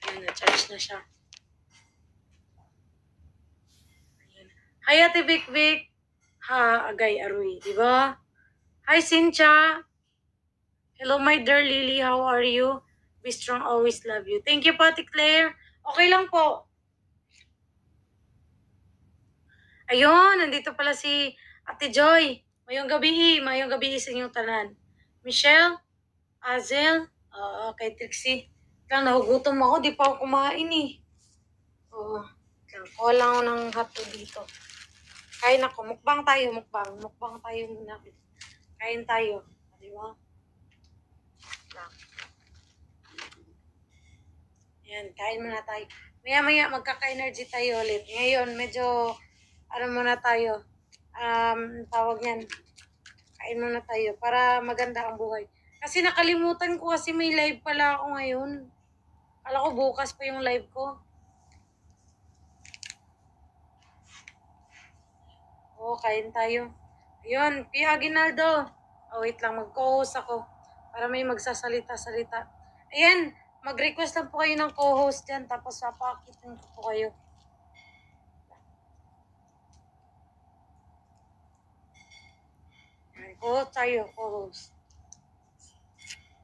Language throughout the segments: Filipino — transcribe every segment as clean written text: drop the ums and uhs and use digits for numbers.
Ayan, na-charge na siya. Ayan. Hi, Ate Vic Vic. Ha, Agay Aroy, di ba? Hi, Cynthia. Hello, my dear Lily. How are you? Be strong, always love you. Thank you po, Ate Claire. Okay lang po. Ayun, nandito pala si Ate Joy. Mayong gabi sa inyong tanan. Michelle, Azel, kay Trixie. Lang, nahugutom ako. Di pa ako kumain eh. Oo. Kuha lang ako ng hotdog dito. Kain ako. Mukbang tayo, mukbang. Mukbang tayo muna. Kain tayo. Di ba? Ayan, kain muna tayo. Maya-maya magkaka-energy tayo ulit. Ngayon, medyo, muna tayo. Tawag yan. Kain muna tayo para maganda ang buhay. Kasi nakalimutan ko kasi may live pala ako ngayon. Kala ko bukas pa yung live ko. Oo, kain tayo. Ayun, Pia Aguinaldo. Wait lang, mag-co-host ako. Para may magsasalita-salita. Ayan, mag-request lang po kayo ng co-host dyan. Tapos papakitin ko po kayo. Co-host tayo, co-host.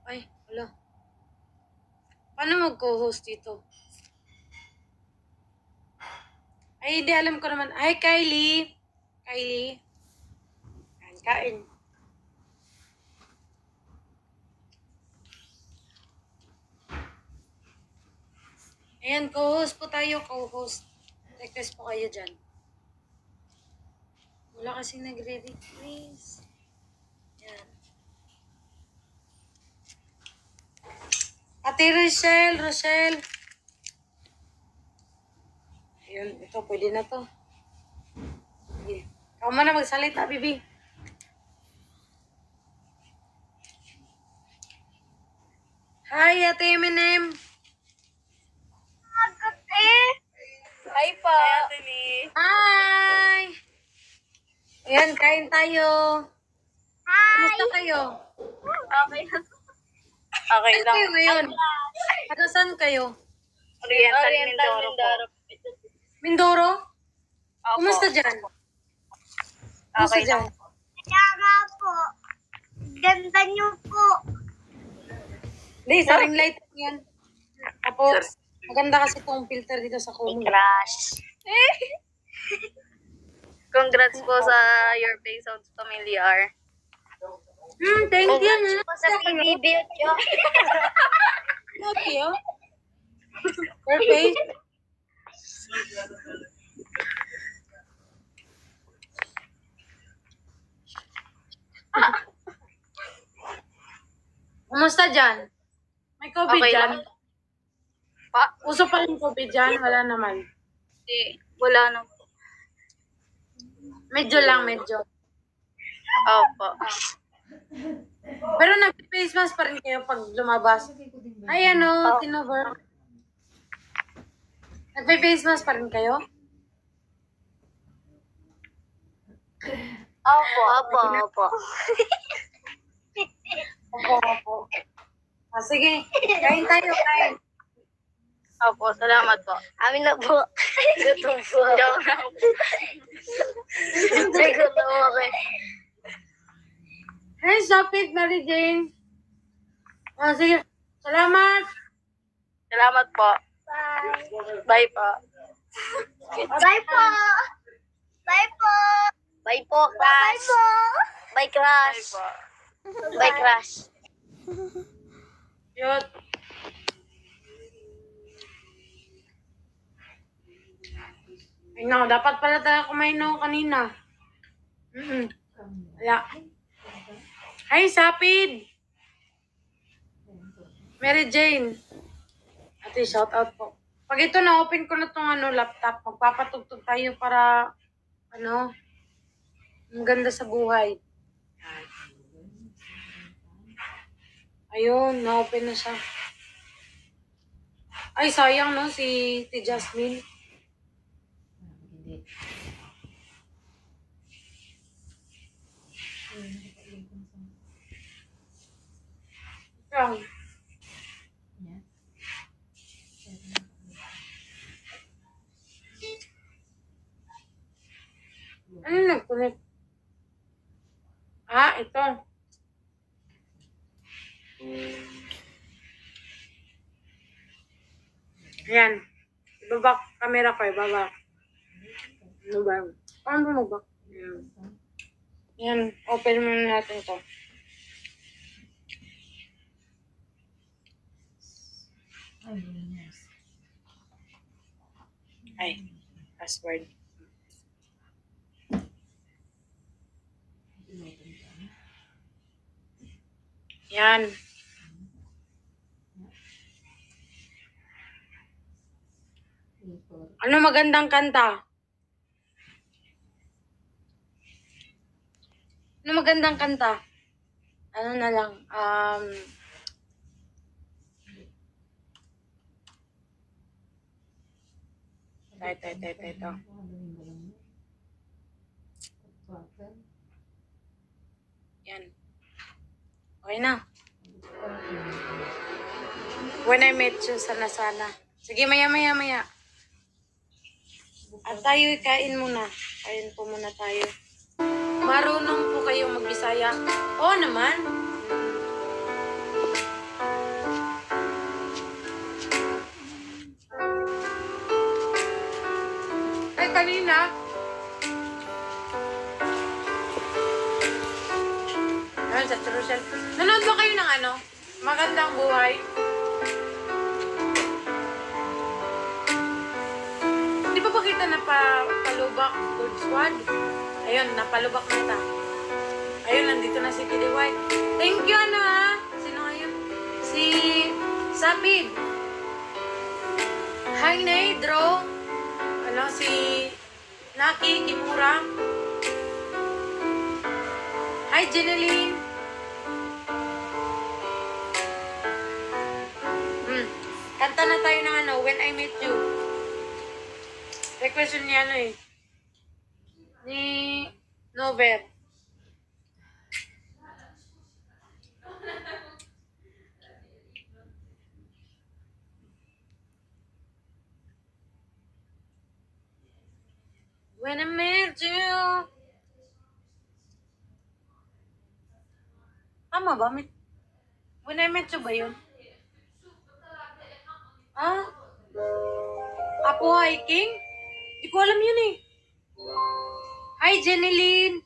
Ay, wala. Paano mag-co-host dito? Ay, hindi alam ko naman. Ay, Kylie. Kylie. Kain. Ayan, co-host po tayo, co-host. Request po kayo dyan. Wala kasing nagre-request. Ayan. Ate Rochelle. Ayun, ito, pwede na to. Sige. Ikaw man na magsalita, Bibi. Hi, Ate Eminem. Hi po. Hi, Ate Lee. Hi! Ayan, kain tayo. Hi! Kumusta kayo? Okay lang. Okay Saan lang. kayo ngayon? Taga saan kayo? Oriental, Oriental Mindoro po. Mindoro? Opo. Kumusta dyan? Kumusta Okay dyan? lang po. Kaya nga po. Ganda niyo po. Hindi, sa ring light yan. Tapos, maganda kasi itong filter dito sa May Kumu. crush. Congrats po sa Your Face Sounds Familiar. Thank you. Congrats po sa PBB. Love you. Perfect. Kumusta dyan? May COVID Okay dyan? lang. Pa? Uso pa rin COVID dyan? Wala naman. Hindi. Wala na po. Medyo lang, medyo. Opo. Pero nag-face mask pa rin kayo pag lumabas. Ay, Tinover. Nag-face mask pa rin kayo? Opo. Opo. Sige, kain tayo, kain. Opo, salamat po. Amin na po. Gutom po. Joke na po. Hindi gutom ako. Hey, stop it, Mary Jane. Sige, salamat. Salamat po. Bye. Bye po. Bye po. Bye po. Bye po, Bye Crush. po. Bye, Bye Crush. po. Bye, Crush. Cute. Ay, no, dapat pala tayo kumain na kanina. Wala. Hi, Sapid. Mary Jane. Ate, shout out po. Pag ito na-open ko na tong laptop, magpapatugtog tayo para, ang ganda sa buhay. Ayun, na-open na siya. Ay, sayang no, si Jasmine. Sayang. Ayan. Ibaba camera ko, ibaba. Ano ba? Paano mo ba? Ayan. Ayan, open muna natin to. Ay, password. Yan. Ano magandang kanta? Ano magandang kanta? Ano na lang, ito. Yan. Okay na. When I Met You, sana. Sige, maya. At tayo, kain muna. Kain po muna tayo. Marunong po kayong mag-Bisaya? Oo naman. Ay, kanina. Ayun, sa Trussel. Nanood ba kayo ng ano? Magandang Buhay? Di ba kita na palubak Good Squad? Ayun, napalubak na ita. Ayun, nandito na si Kid White. Thank you, ano ha? Sino ngayon? Si Sapid. Hi, Neidro. Ano, si Naki Kimura. Hi, Jeneline. Kanta na tayo ng ano, When I Met You. Request yun ni ano eh. Ni Nover. When I Met You. Tama ba? When I Met You ba yun? Ah? Apo Hiking? Di ko alam yun eh. Hi, Jeneline.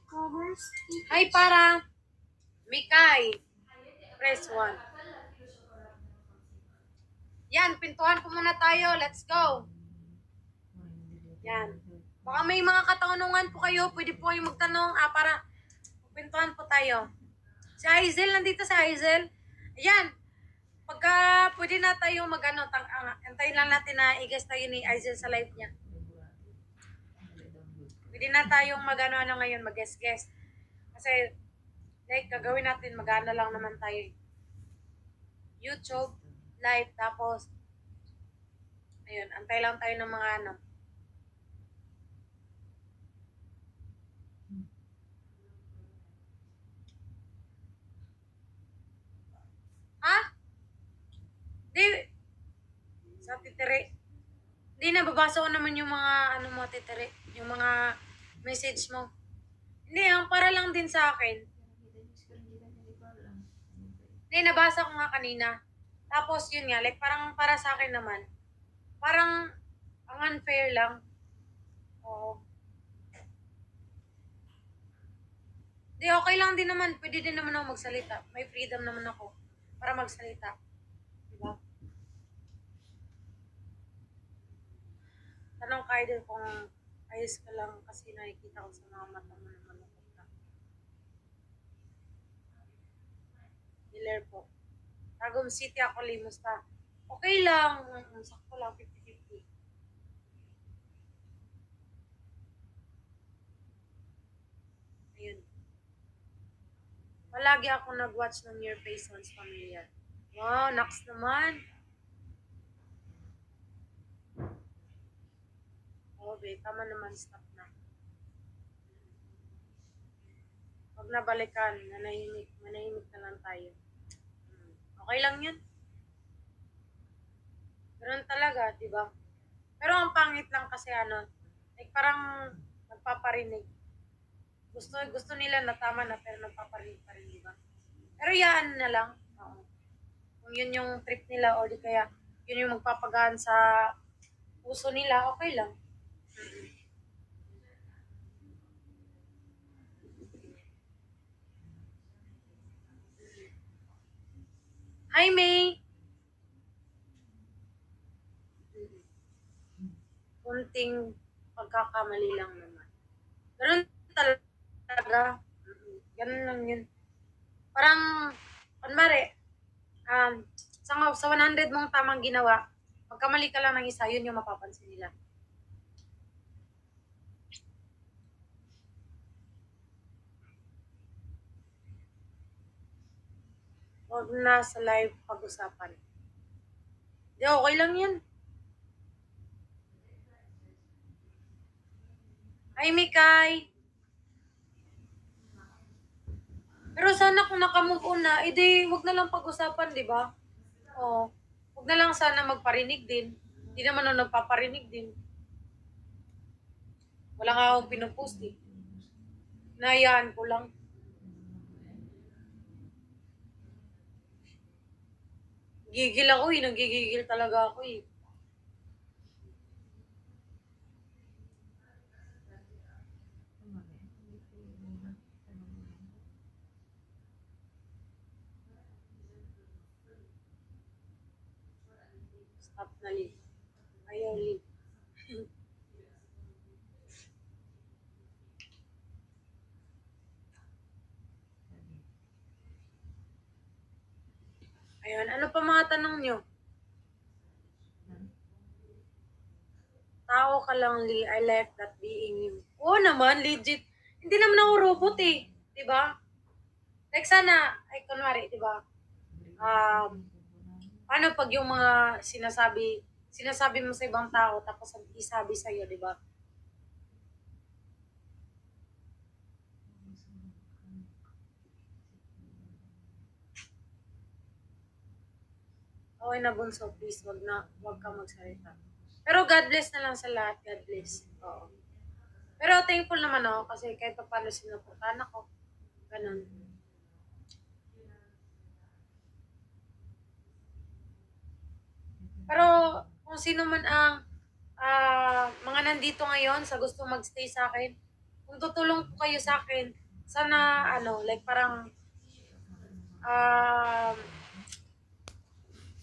Hi, para. Mikay. Press 1. Yan, pintuhan ko muna tayo. Let's go. Yan. Baka may mga katanungan po kayo. Pwede po kayong magtanong. Para pintuhan po tayo. Si Aizel, nandito si Aizel. Ayan. Pagka pwede na tayo mag-ano, antayin lang natin na i-guest tayo ni Aizel sa live niya. Pwede na tayong mag-ano ngayon, mag-guest. Kasi, like, gagawin natin, mag-ano lang naman tayo. YouTube, live, tapos, ayun, antay lang tayo ng mga ano. Ha? Di, sa titiri. Hindi, nababasa ko naman yung mga, ano mo, titiri. Yung mga message mo. Hindi, ang para lang din sa akin. Hindi, nabasa ko nga kanina. Tapos, yun nga, like, parang para sa akin naman. Parang, ang unfair lang. Oo. Di, okay lang din naman. Pwede din naman ako magsalita. May freedom naman ako para magsalita. Diba? Tanong kayo din kung ayos ka lang kasi nakikita ko sa mga mata mo naman ako na. Hilaire po. Tagum City ako, limusta. Okay lang. Sakto lang, 50-50. Ayun. Palagi ako nag-watch ng Your Face Once Familiar. Wow, next naman. Okay, tama naman, stop na. Pag nabalikan, manahimik na lang tayo. Okay lang yun. Ganun talaga, di ba? Pero ang pangit lang kasi ano, like parang nagpaparinig. Gusto nila na tama na pero nagpaparinig pa rin, di ba? Pero yan na lang. Oo. Kung yun yung trip nila o di kaya yun yung magpapagaan sa puso nila, okay lang. Hi, May! Kunting pagkakamali lang naman. Ganun talaga. Ganun lang yun. Parang, kunwari, sa 100 mong tamang ginawa, pagkamali ka lang ng isa, yun yung mapapansin nila. Huwag na sa live pag-usapan. Di, okay lang yan. Hi, Mikay! Pero sana kung nakamove on na, edi wag na lang pag-usapan, di ba? Oo. Wag na lang sana magparinig din. Hindi naman ako nagpaparinig din. Wala nga akong pinupost eh. Nahayaan ko lang. Gigil ako eh. Nagigigil talaga ako eh. Stop na Lee. Ayaw Lee. Ayun. Ano pa mga tanong nyo? Tao ka lang, Lee. I like that being you. Oo naman, legit. Hindi naman ako robot eh. Diba? Like sana, ay kunwari, diba? Ano pag yung mga sinasabi mo sa ibang tao tapos isabi sa'yo, diba? Okay na bunso, please, wag ka magsalita. Pero God bless na lang sa lahat, God bless. Oo. Pero thankful naman ako kasi kahit pa paano sinuportahan ako. Ganun. Pero kung sino man ang mga nandito ngayon sa gusto magstay sa akin, kung tutulong po kayo sa akin, sana like parang um,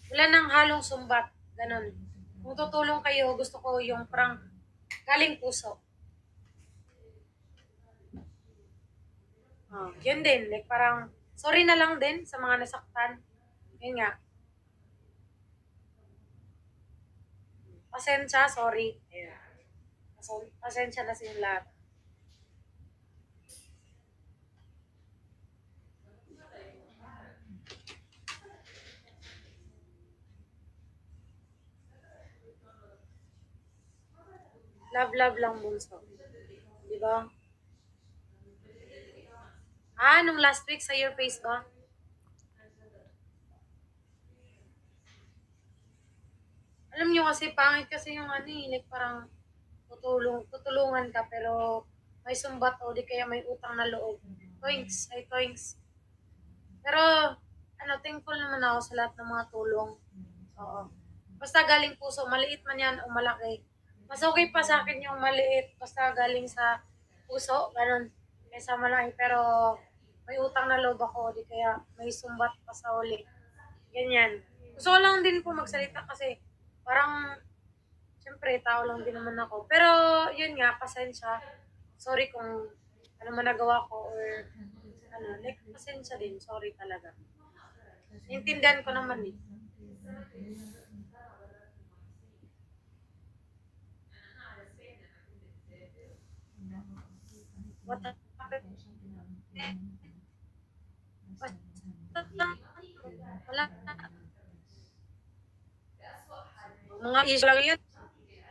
wala nang halong sumbat. Ganun. Kung tutulong kayo, gusto ko yung parang galing puso. Yun din. Like parang, sorry na lang din sa mga nasaktan. Yun nga. Pasensya, sorry. Ayan. Pasensya na silang lahat. Love lang bunso. Di ba? Nung last week sa your face ba? Alam nyo kasi, pangit kasi yung like parang tutulungan ka pero may sumbat o di kaya may utang na loob. Toinks, ay toinks. Pero, thankful naman ako sa lahat ng mga tulong. Oo. Basta galing puso, maliit man yan o malaki. Mas okay pa sa akin yung maliit, basta galing sa puso, ganun, kaysa malaki. Pero, may utang na loob ako, di kaya may sumbat pa sa uli. Ganyan. Gusto ko lang din po magsalita kasi parang, syempre, tao lang din naman ako. Pero, yun nga, pasensya. Sorry kung ano man nagawa ko or like, pasensya din. Sorry talaga. Intindihan ko naman eh. What happened? Wala. Mga issue lang yun.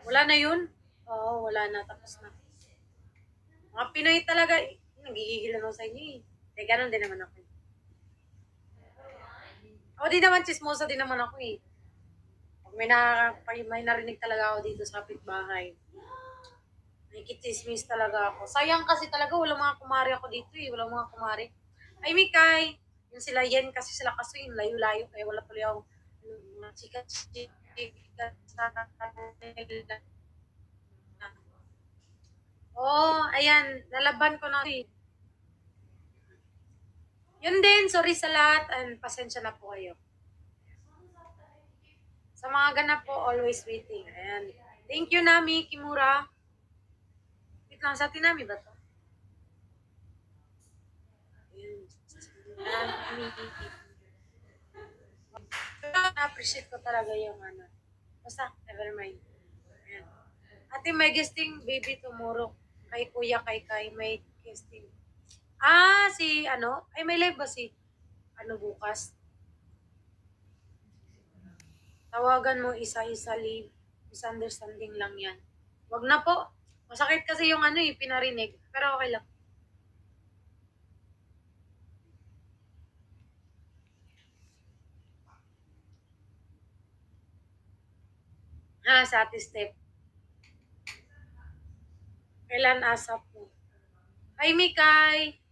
Wala na yun. Oo, wala na. Tapos na. Mga Pinoy talaga, nagigigilan ako sa inyo eh. Ganun din naman ako. Ako din naman, chismosa din naman ako eh. May narinig talaga ako dito sa kapitbahay. Nakikichismis talaga ako. Sayang kasi talaga, walang mga kumari ako dito eh. Walang mga kumari. Ay, Mikay! Yung sila yan kasi sila kasi yung layo-layo. Kaya wala tuloy akong chika. sa kanila. Oh, ayan, nalaban ko na. Yun din, sorry sa lahat and pasensya na po kayo. Sa mga ganap po, always waiting. Ayan. Thank you, Nami Kimura. Wait lang, sa Tinami ba to? Ayan. Nami. Pero na-appreciate ko talaga yung ano. Basta, never mind. Ayan. Ate, may guesting baby tomorrow. Kay Kuya, kay may guesting. Ah, si ano? Ay, may live ba si ano bukas? Tawagan mo isa-isa live. Misunderstanding lang yan. Wag na po. Masakit kasi yung ano pinarinig. Pero okay lang. Sa ate Step. Kailan asap mo? Hi, Mikay!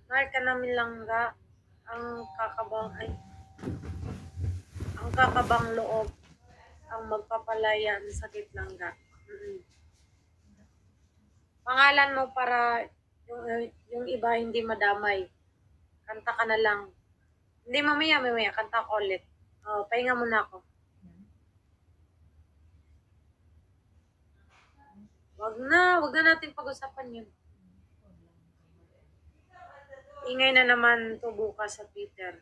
Mahal ka namin langga. Ang kakabang ay ang kakabang loob ang magpapalaya ng sakit langga. Pangalan mo para yung iba hindi madamay. Kanta ka na lang. Hindi, mamaya, kanta ko ulit. Oh, pahinga muna ako. Wag na natin pag-usapan yun. Ingay na naman to bukas sa Twitter.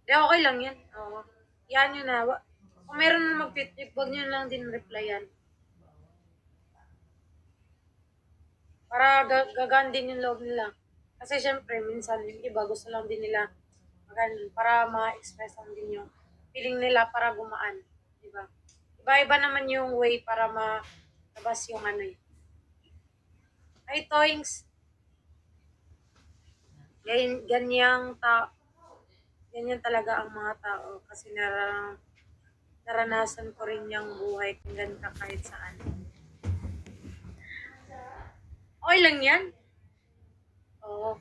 Di, okay lang yan. Oo. Yan yun na. Kung meron na mag-tweet, wag nyo lang din replyan. Para gagaan din yung loob nila. Kasi syempre, minsan, yung iba gusto lang din nila para ma-express lang din yung feeling nila para gumaan. Diba? Iba-iba naman yung way para ma-labas yung ano eh. Ay, Toings. Ganyan talaga ang mga tao kasi naranasan ko rin yung buhay kung ganito kahit saan. Okay lang yan. Oo.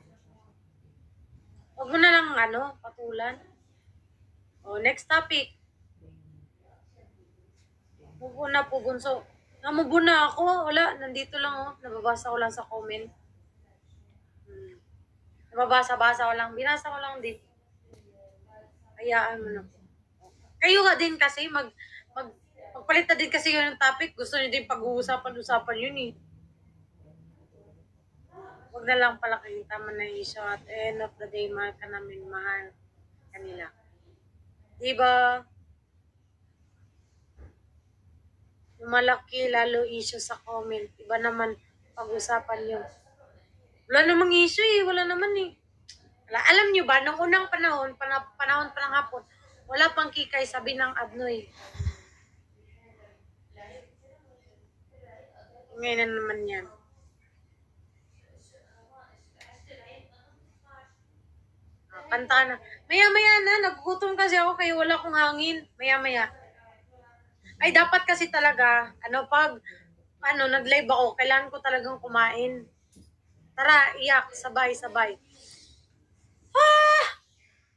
Huwag mo na lang patulan. Next topic. Mubo na po, bunso. Namubo na ako. Wala, nandito lang nababasa ko lang sa comment. Nababasa-basa ko lang. Binasa ko lang din. Hayaan mo na po. Kayo nga din kasi, magpalit na din kasi yun ng topic. Gusto niyo din pag-uusapan yun eh. Huwag na lang pala kayo tama na issue at end of the day, mahal ka namin, mahal kanila. Diba? Yung malaki lalo issue sa comment. Iba naman pag-usapan yun. Wala namang issue eh. Wala naman eh. Alam nyo ba, nung unang panahon pa ng hapon, wala pang kikay sabi ng Adnoy. Ngayon na naman yan. Kanta na. Maya-maya na, nagugutom kasi ako kaya wala akong hangin. Maya-maya. Ay, dapat kasi talaga, nag-live ako, kailangan ko talagang kumain. Tara, iyak, sabay-sabay.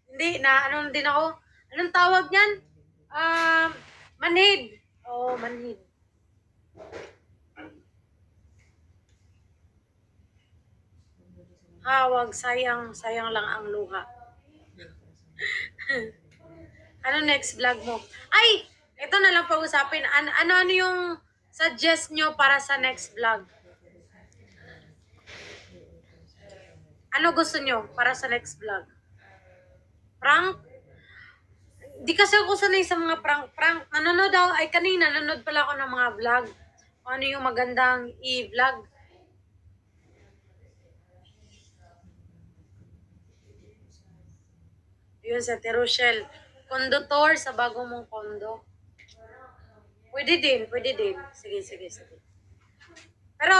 Hindi, din ako. Anong tawag niyan? Manhid. Manhid. Wag, sayang lang ang luha. Ano next vlog mo? Ay, ito na lang pag-usapin. Ano yung suggest nyo para sa next vlog? Ano gusto nyo para sa next vlog? Prank? Di kasi ako sanay sa mga prank. Kanina nanonood pala ako ng mga vlog. Ano yung magandang i-vlog. Yun sa Rochelle. Kondutor sa bago mong kondo. Pwede din. Sige. Pero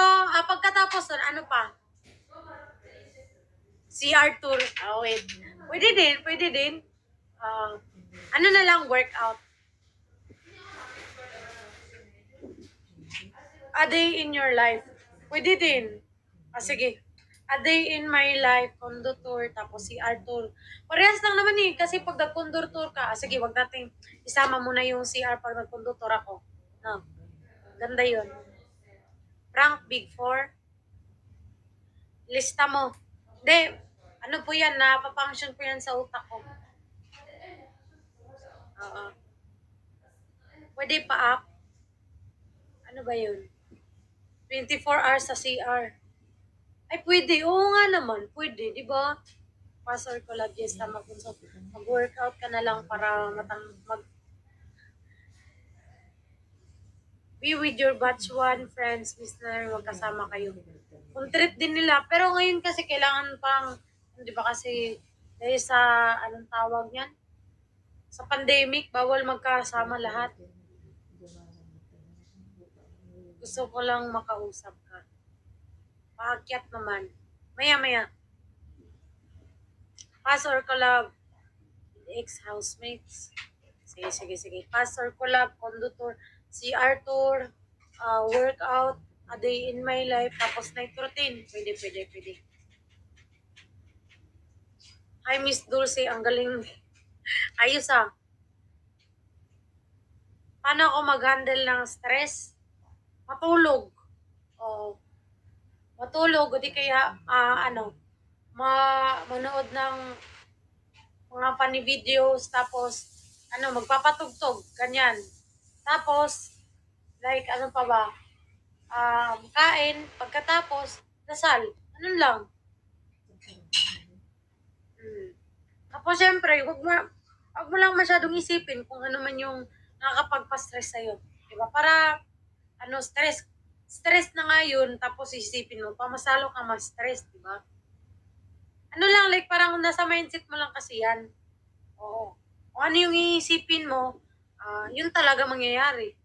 pagkatapos nun, ano pa? CR tour. Wait. Pwede din. Ano na lang, workout. A day in your life. Pwede din. Sige. A day in my life, condo tour, tapos si Arthur. Parehas lang naman eh, kasi pag nag-condo tour ka, sige, wag natin isama mo na yung CR pag nag-condo tour ako. No. Ganda yun. Prank Big Four. Lista mo. Hindi, ano po yan, napapunction po yan sa utak ko. Oo. Pwede pa up. Ano ba yun? 24 hours sa CR. Ay, pwede. Oo nga naman. Pwede, di ba? Pastor ko lang, yes, mag-workout ka na lang para be with your batch 1 friends, mister, magkasama kayo. Kung trip din nila. Pero ngayon kasi kailangan pang, di ba kasi, dahil sa, anong tawag yan? Sa pandemic, bawal magkasama lahat. Gusto ko lang makausap ka. Paakyat naman. Maya-maya. Pastor collab. Ex-housemates. Sige. Pastor collab, conductor. Si Arthur. Workout. A day in my life. Tapos night routine. Pwede. Hi, Miss Dulce. Ang galing. Ayos ah. Paano ako mag-handle ng stress? Matulog. Matulog. O di kaya, manood ng mga funny videos, tapos, magpapatugtog, ganyan. Tapos, like, ano pa ba? Kain, pagkatapos, dasal. Anong lang? Tapos, syempre, wag mo lang masyadong isipin kung ano man yung nakakapagpa-stress sa'yo. Diba? Para, stress na nga yun, tapos isipin mo, pamasalo ka ma-stress, diba? Ano lang, like, parang nasa mindset mo lang kasi yan. Oo. Kung ano yung iisipin mo, yun talaga mangyayari.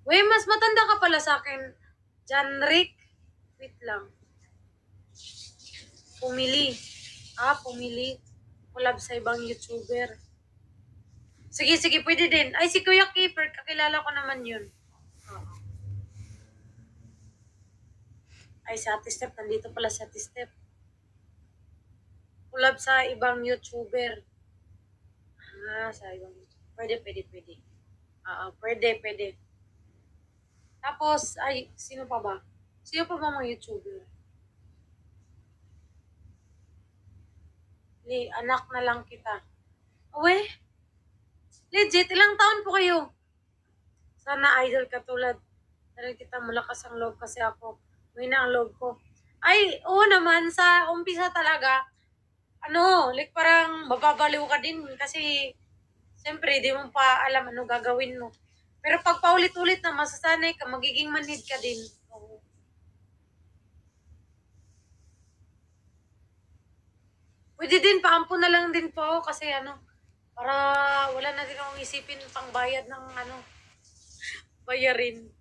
Uy, mas matanda ka pala sa akin. John Rick. Wait lang. Pumili. Pumili. Collab sa ibang YouTuber. Sige, pwede din. Ay, si Kuya Keeper, kakilala ko naman yun. Ay, si Ate Step, nandito pala si Ate Step. Collab sa ibang YouTuber. Sa ibang YouTuber. Pwede. Pwede. Tapos, ay, sino pa ba? Sino pa ba mga YouTuber? Anak na lang kita. Uwe? Legit, ilang taon po kayo? Sana idol katulad. Dahil kita malakas ang loob kasi ako. May na ang loob ko. Ay, oo naman, sa umpisa talaga, like parang mababaliw ka din kasi siyempre, di mo pa alam ano gagawin mo. Pero pag paulit-ulit na masasanay ka, magiging manhid ka din. Oo. Pwede din, paampo na lang din po kasi para wala na din akong isipin pang bayad ng bayarin.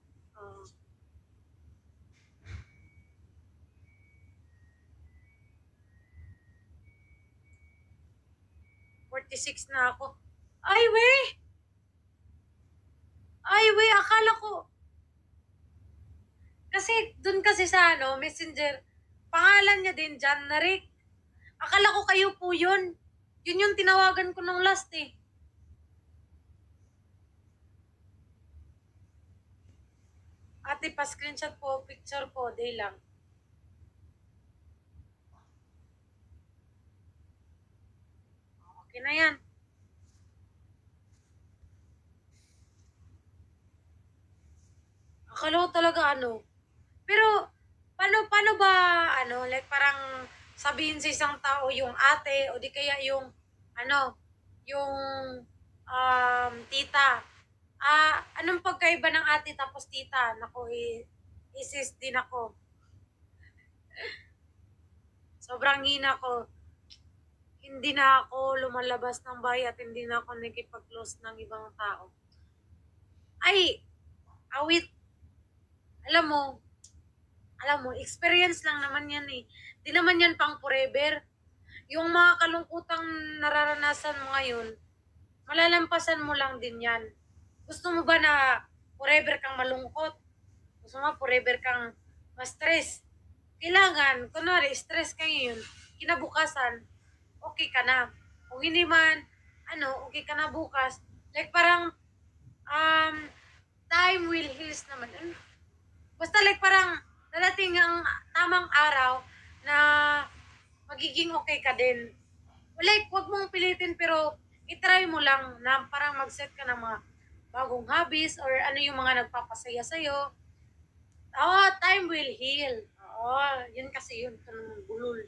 46 na ako. Ay, akala ko. Kasi, dun kasi sa messenger, pangalan niya din, John Rick. Akala ko kayo po yun. Yun yung tinawagan ko nung last eh. Ate, pa-screenshot po, picture po, day lang. Okay na yan. Akala ko talaga Pero, paano ba, like parang sabihin sa isang tao yung ate, o di kaya yung, yung, tita. Anong pagkaiba ng ate tapos tita? Naku, isis din ako. Sobrang hina ko. Hindi na ako lumalabas ng bahay at hindi na ako nakipag-close ng ibang tao. Ay, awit. Alam mo, experience lang naman yan eh. Di naman yan pang forever. Yung mga kalungkutang nararanasan mo ngayon, malalampasan mo lang din yan. Gusto mo ba na forever kang malungkot? Gusto mo forever kang ma-stress? Kailangan, kunwari, stress ka ngayon, kinabukasan, okay ka na. Kung hindi man, okay ka na bukas. Like parang, time will heals naman. Basta like parang, dadating ang tamang araw na magiging okay ka din. Like, wag mong pilitin pero itry mo lang na parang mag-set ka ng mga bagong hobbies or ano yung mga nagpapasaya sa'yo. Time will heal. Yun kasi yun. Tanong bulol.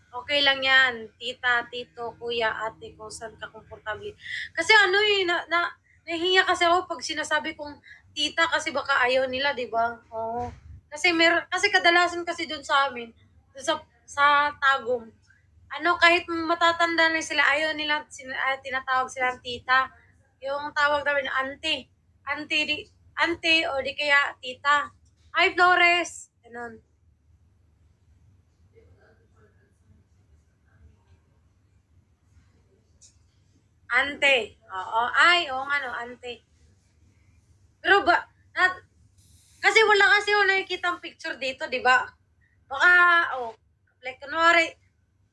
Okay lang yan. Tita, tito, kuya, ate, kung saan ka komportable. Kasi nahihiya kasi ako pag sinasabi kong tita kasi baka ayaw nila, di ba? Oo. Kasi kadalasan kasi dun sa amin, dun sa Tagum, kahit matatanda na sila, ayaw nila, tinatawag silang tita. Yung tawag namin, auntie. Auntie o di kaya tita. Hi, Flores! Ganun. Ante. Oo nga no, ante. Pero kasi wala kasi ako nakikita picture dito, di ba? Baka, like, kunwari,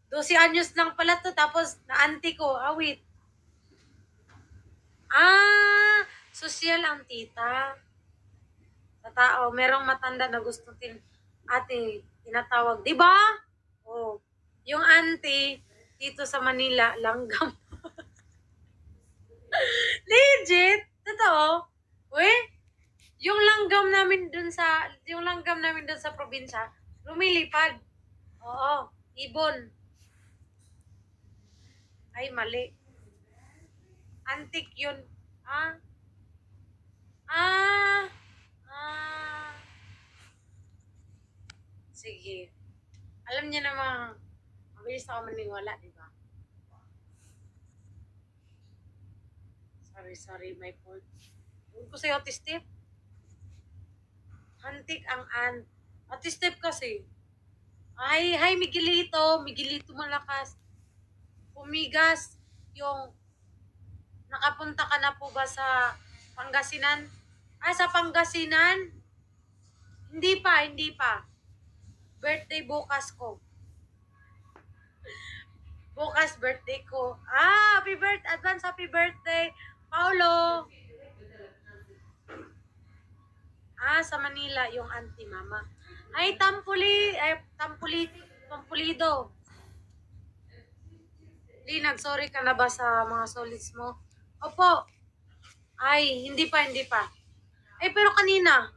12 anyos lang pala to, tapos na-auntie ko, wait. Social ang tita. Sa tao, merong matanda na gusto ate, tinatawag, di ba? Yung auntie, dito sa Manila, langgam. Legit? Totoo? Uy, yung langgam namin dun sa probinsya, lumilipad. Oo, ibon. Ay, mali. Antik yun. Ah, ah, ah. Sige. Alam niya namang, mabilis ako maniwala, di ba? Sorry, my fault. Huwag ko sa'yo, Tistip. Antik ang Tistip kasi. Hi, Miguelito malakas. Pumigas yung nakapunta ka na po ba sa Pangasinan? Sa Pangasinan? Hindi pa. Birthday bukas ko. Bukas birthday ko. Advance happy birthday, Paulo. Sa Manila yung auntie mama. Ay, Tampulido. Linag, sorry ka na ba sa mga solids mo? Opo. Ay, hindi pa. Ay, pero kanina.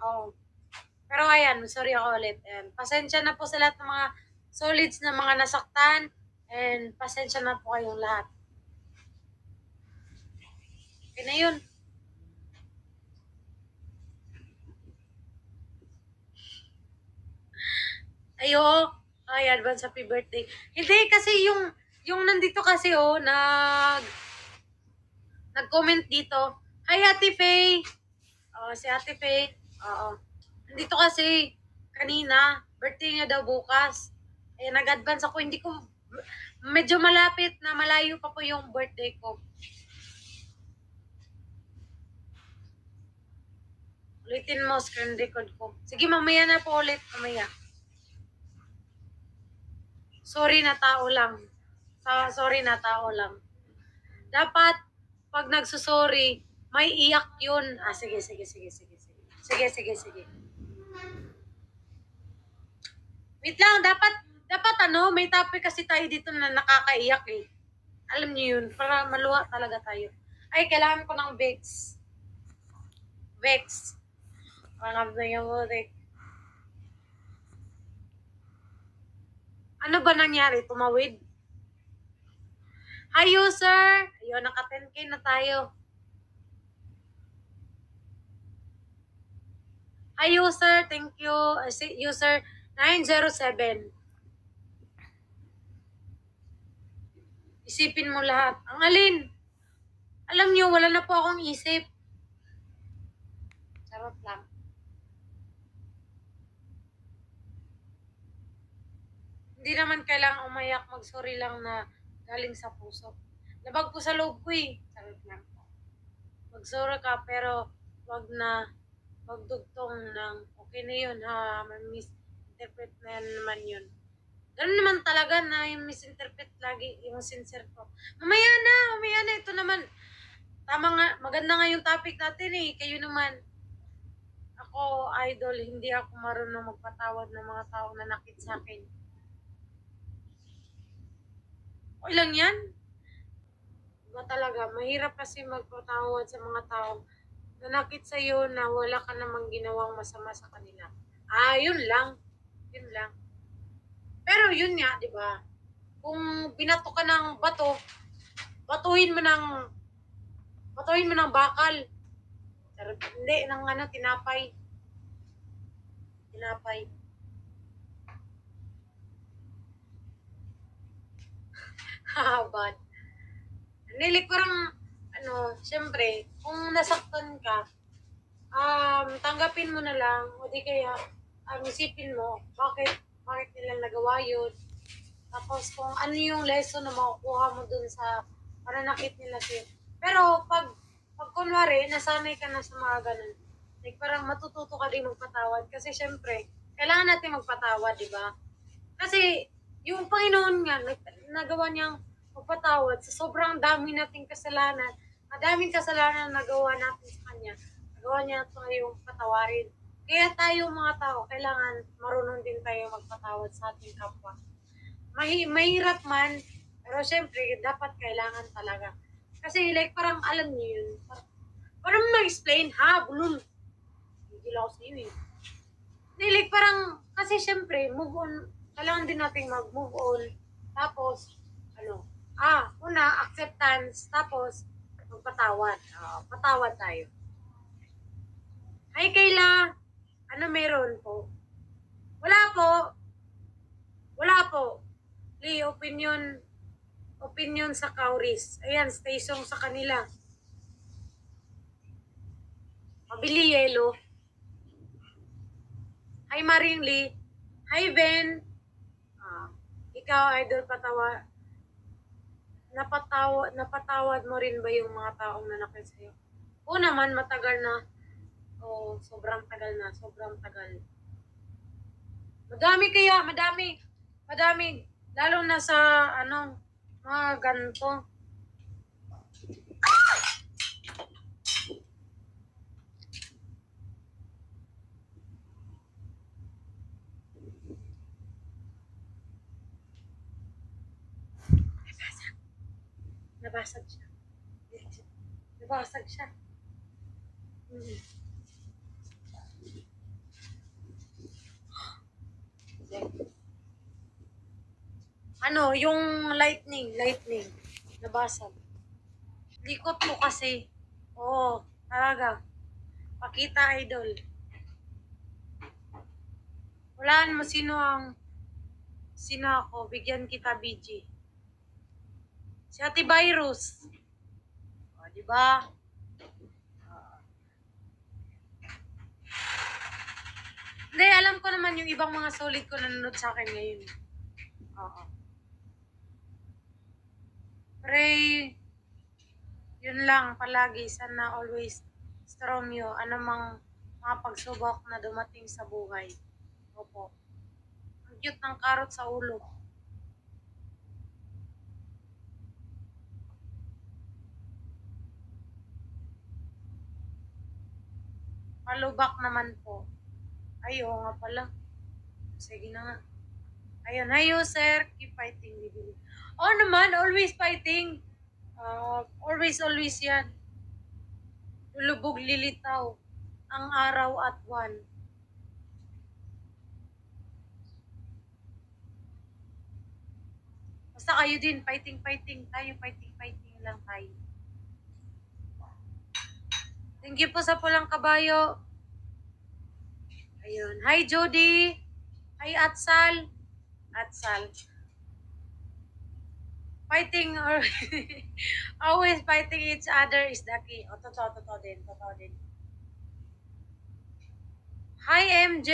Pero ayan, sorry ako ulit. And pasensya na po sa lahat ng mga solids na mga nasaktan. And pasensya na po kayong lahat. Okay na yun. Advance happy birthday. Hindi, kasi yung nandito kasi, nag-comment dito. Hi, Ate Faye. Si Ate Faye. Nandito kasi, kanina, birthday niya daw bukas. Nag-advance ako. Hindi ko, medyo malapit na malayo pa po yung birthday ko. Ulitin mo, screen record ko. Sige, mamaya na po ulit. Mamaya. Sorry na tao lang. Dapat, pag nagsusorry, may iyak yun. Sige. Sige. Wait lang, dapat may topic kasi tayo dito na nakakaiyak eh. Alam niyo yun, para maluwa talaga tayo. Ay, kailangan ko ng Vex. Parang na yung ulit. Ano ba nangyari? Tumawid? Hi, user! Ayun, naka 10K na tayo. Hi, user! Thank you. User 907. Isipin mo lahat. Ang alin? Alam niyo, wala na po akong isip. Charot lang. Hindi naman kailangang umayak, mag-sorry lang na galing sa puso. Labag po sa loob ko eh. Charot lang. Magsura ka pero wag na magdugtong ng okay na yun ha. Misinterpret na yan naman yun. Ganun naman talaga na yung misinterpret lagi yung sincere ko. Mamaya na. Ito naman. Tama nga, maganda nga yung topic natin eh. Kayo naman. Ako, idol, hindi ako marunong magpatawad ng mga taong nanakit sa akin. Okay lang yan. Diba talaga, mahirap kasi magpatawad sa mga taong nanakit sa'yo na wala ka namang ginawang masama sa kanila. Yun lang. Yun lang. Pero yun nga, di ba? Kung binato ka ng bato, batuhin mo ng bakal. Hindi, ng tinapay. Tinapay. Bad. Nilik parang, syempre, kung nasaktan ka, tanggapin mo na lang, o di kaya, isipin mo, bakit nila nagawa yun. Tapos kung ano yung lesson na makukuha mo dun sa pananakit nila sa'yo. Pero pag kunwari, nasanay ka na sa mga ganun, like parang matututo ka din magpatawad. Kasi syempre, kailangan natin magpatawad, di ba? Kasi yung Panginoon nga, nagawa niyang magpatawad sa sobrang dami nating kasalanan. Madaming kasalanan na nagawa natin sa Kanya. Nagawa niya tayong patawarin. Kaya tayo mga tao, kailangan marunong din tayo magpatawad sa ating kapwa. Mahirap man, pero syempre, dapat kailangan talaga. Kasi like, parang alam niyo yun. Parang ma-explain, bulol. Hindi lang ako sa iyo eh. Like, parang, kasi syempre, move on, kailangan din natin mag-move on. Tapos, una, acceptance. Tapos, magpatawad. Patawad tayo. Hi, Kayla. Ano meron po? Wala po. Wala po. Lee, opinion sa Kauris. Ayan, stay song sa kanila. Mabili yelo. Hi, Maring Lee. Hi, Ben. Ikaw, idol, napatawad mo rin ba yung mga taong nanakit sa'yo? Oo naman, matagal na. Sobrang tagal na. Sobrang tagal. Madami. Lalo na sa, mga ganito. Nabasag siya. Yung lightning. Nabasag. Likot mo kasi. Oo, talaga. Pakita, idol. Walaan mo sino ako. Bigyan kita, BG. Si Ate Virus. Diba? Hindi, alam ko naman yung ibang mga solid ko nanonood sa akin ngayon. Oo. Pray, yun lang palagi. Sana always strong you. Anumang mga pagsubok na dumating sa buhay. Opo. Ang cute ng karot sa ulo. Follow back naman po. Ay, oo nga pala. Sige na nga. Ayun, hayo sir, keep fighting, bibili. Naman, always fighting. Always yan. Lulubog lilitaw ang araw at buwan. Basta kayo din, fighting tayo, fighting lang tayo. Thank you po sa pulang kabayo. Ayun. Hi, Jody. Hi, Atsal. Fighting or always fighting each other is the key. Totoo din. Hi, MJ.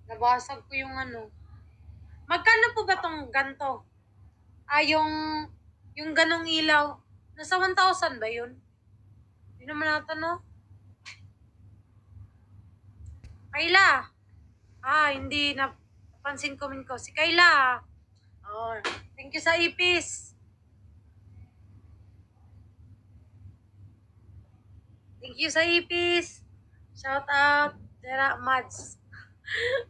Nabasag ko yung Magkano po ba tong ganto? Yung ganong ilaw. Nasa 1,000 ba yun? Hindi naman natin, no? Kayla. Hindi. Napansin ko min ko. Si Kayla. Oh, thank you sa ipis. Thank you sa ipis. Shout out. Dera, Mads.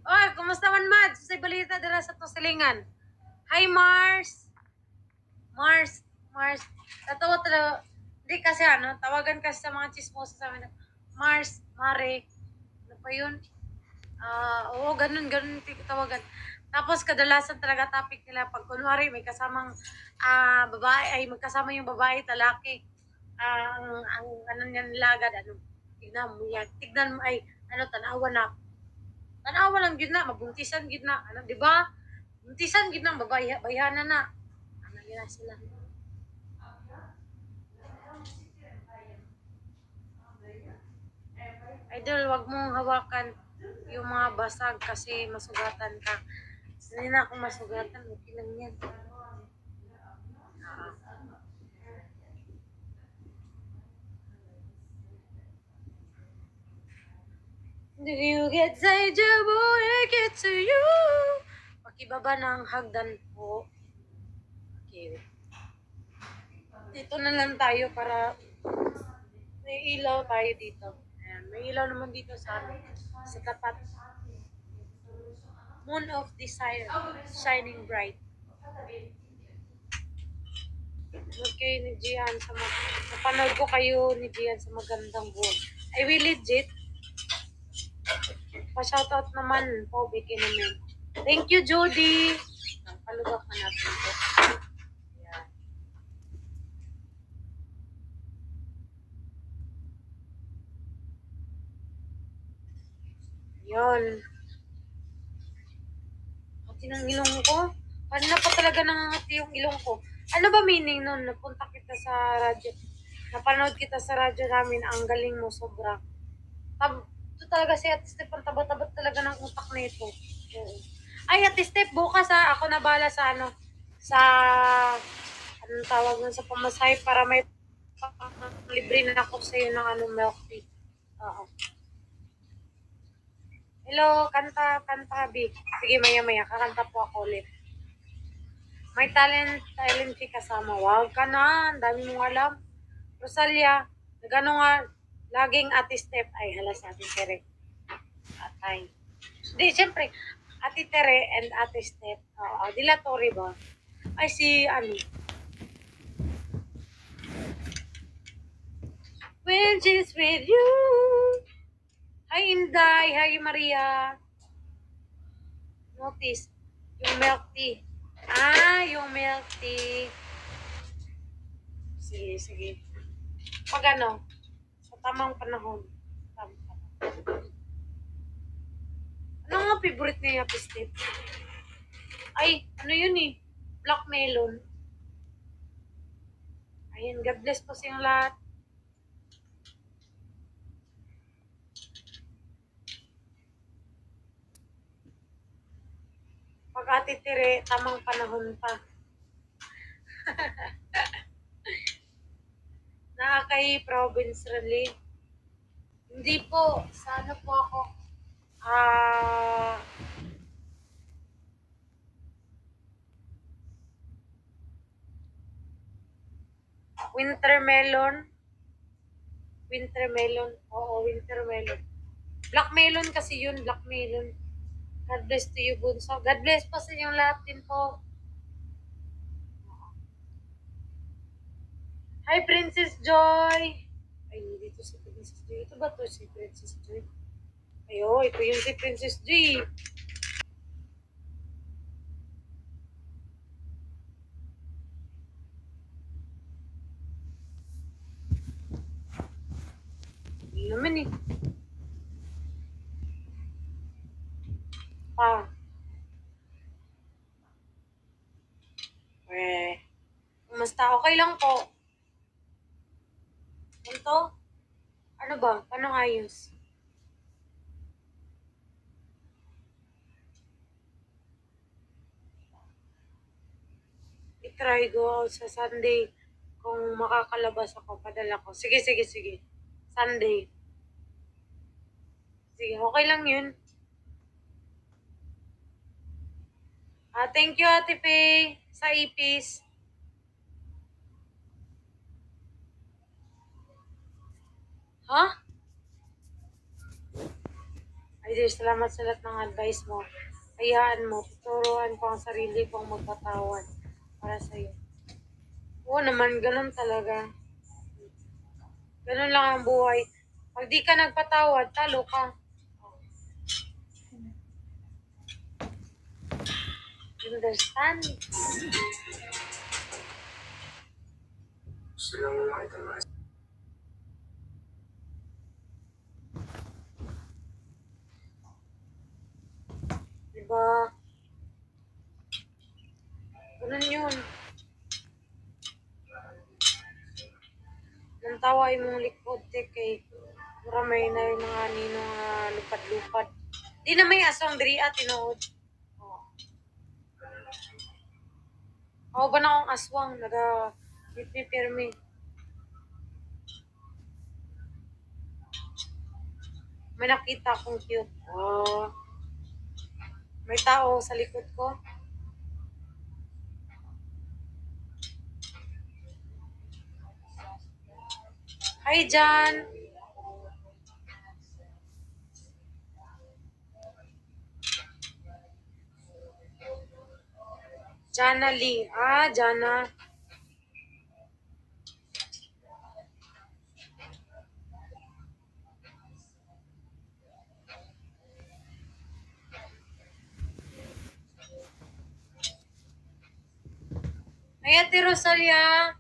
Oy, kumusta man, Mads? Sa balita dera sa Tusilingan. Hi, Mars. Mars. Tatawa talaga. Hindi kasi tawagan kasi sa mga chismosa sa amin. Mars, Mare. Ano pa yun? Oo, ganun tawagan. Tapos kadalasan talaga topic nila pag kunwari may kasamang babae ay magkasama yung babae talaki. Ang ano niyan lagad tignan mo yan. Tignan mo ay tanawa na. Tanawa lang gid na mabuntisan gid na. Di ba? Buntisan gid na babae bayhana na. Ano yun sila. Idol, wag mong hawakan yung mga basag kasi masugatan ka. Hindi na ako masugatan, okay lang yan. Do you get deja vu? I get to you. Pakibaba ng hagdan po. Okay. Dito na lang tayo para may ilaw tayo dito. Ayan, may ilaw naman dito sa tapat. Moon of Desire, shining bright. Okay, ni Gian napanood ko kayo ni Gian sa magandang buwan. I will legit. Pa-shoutout naman po, Vicky naman. Thank you, Jody. Palugak na natin ito. Ayan. Yun. Pati ng ilong ko. Kanina pa talaga nangangati yung ilong ko. Ano ba meaning nun? Napunta kita sa radyo. Napanood kita sa radyo namin. Ang galing mo, sobra. Ito talaga si Ate Step. Ang taba-taba talaga ng utak na ito. Ay, Ate Step, bukas ako na bala sa sa anong tawag nun sa pamasahe para may libre na ako sa iyo ng milk tea. Oo. Hello, kanta, Bi. Sige, maya-maya, kakanta po ako ulit. May talent fee kasama. Wag ka na, ang dami mong alam. Rosalia, nagano nga, laging Ate Step, ay hala sa Ate Tere. Atay. Hindi, syempre, Ate Tere and Ate Step. Dilatory ba? Ay, When she's with you. Hi, Inday. Hi, Maria. Notice, yung milk tea. Yung milk tea. Sige. Pag sa tamang panahon. Ano nga favorite niya, Step? Ay, ano yun eh? Black melon. Ayun, God bless po sa lahat. Pag Ate Tere, tamang panahon pa. Nakaka-province rally. Hindi po, sana po ako. Winter melon. Oo, winter melon. Black melon kasi yun, black melon. God bless to you, Bunso. God bless po sa inyong lahat din po. Hi, Princess Joy! Ay, dito si Princess Joy. Ito ba to si Princess Joy? Ayo, ito yung si Princess Joy. Hindi naman eh. Kumusta? Okay lang po. Ito? Ano ba? Paano ayos? I-try go out sa Sunday. Kung makakalabas ako, padala ko. Sige. Sunday. Sige, okay lang yun. Thank you, Ate Faye, sa ipis. Ha? Ay, dear, salamat sa lahat ng advice mo. Hayaan mo, tuturuan ko ang sarili kong magpatawad para sa'yo. Oo naman, ganun talaga. Ganun lang ang buhay. Pag di ka nagpatawad, talo ka. Understand? Diba? Ganun yun. Nang tawa mong likod, kay maramay na yung mga ninong lupad-lupad. Di na may asong diri at tinood. Ako ba na akong aswang? Nag-pirmi. May nakita akong cute. Oh. May tao sa likod ko. Hi, Jan. Jana Lee. Jana. Ay, Ate Rosalia.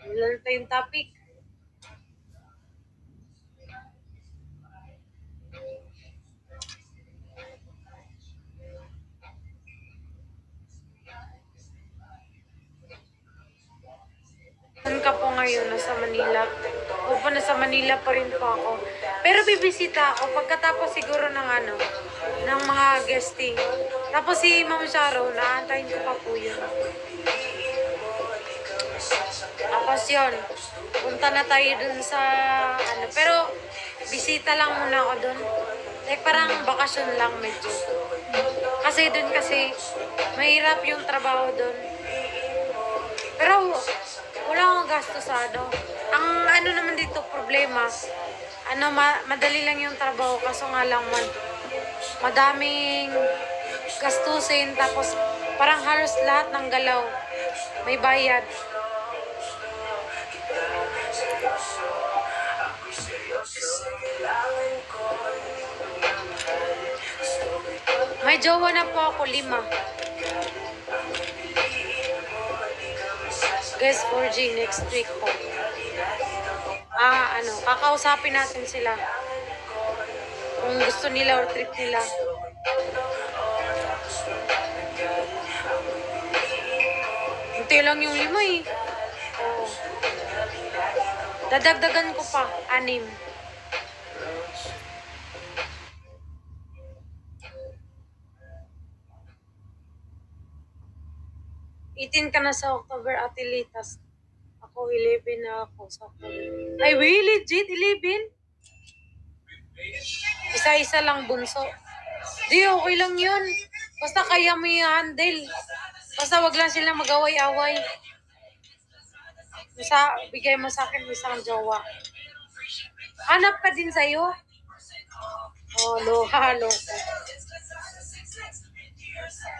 Wala na tayong topic. Saan ka po ngayon? Nasa Manila? O pa nasa Manila pa rin po ako. Pero bibisita ako pagkatapos siguro ng mga guesting. Tapos si Ma'am Sharo, naantayin ko pa po yun. Tapos yun, punta na tayo dun sa pero bisita lang muna ako dun. Like parang bakasyon lang medyo. Kasi dun mahirap yung trabaho dun. Pero wala akong gasto sa Ang naman dito problema, madali lang yung trabaho kaso nga lang madaming gastusin tapos parang halos lahat ng galaw may bayad. May jowa na po ako, 5. Guys, 4G next week po. Kakausapin natin sila. Kung gusto nila or trip nila. Hinti lang yung 5 eh. Oo. Dadagdagan ko pa, 6. Ka na sa October, Ate Litas. Ako, 11 na ako sa October. Ay, really? Legit? 11? Isa-isa lang bunso. Di, okay lang yun. Basta kaya mo i-handle. Basta wag lang sila mag-away-away. Bigay mo sa akin isang jowa. Hanap ka din sa'yo? Oh, halo.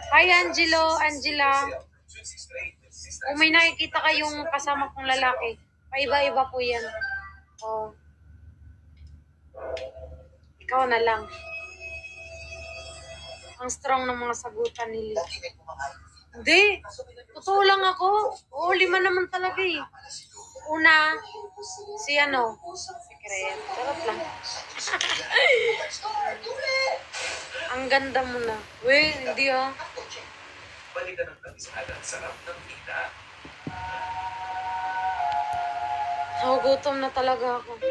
Hi, Angela. Kung may nakikita kayong kasama kong lalaki, paiba-iba po yan. Oh. Ikaw na lang. Ang strong ng mga sagutan nila. Hindi. Totoo lang ako. Oo, 5 naman talaga eh. Una, si Secret. Sarap lang. Ang ganda mo na. Uy, hindi ah. Balikan ng kamisada, sarap ng kita. Gutom na talaga ako.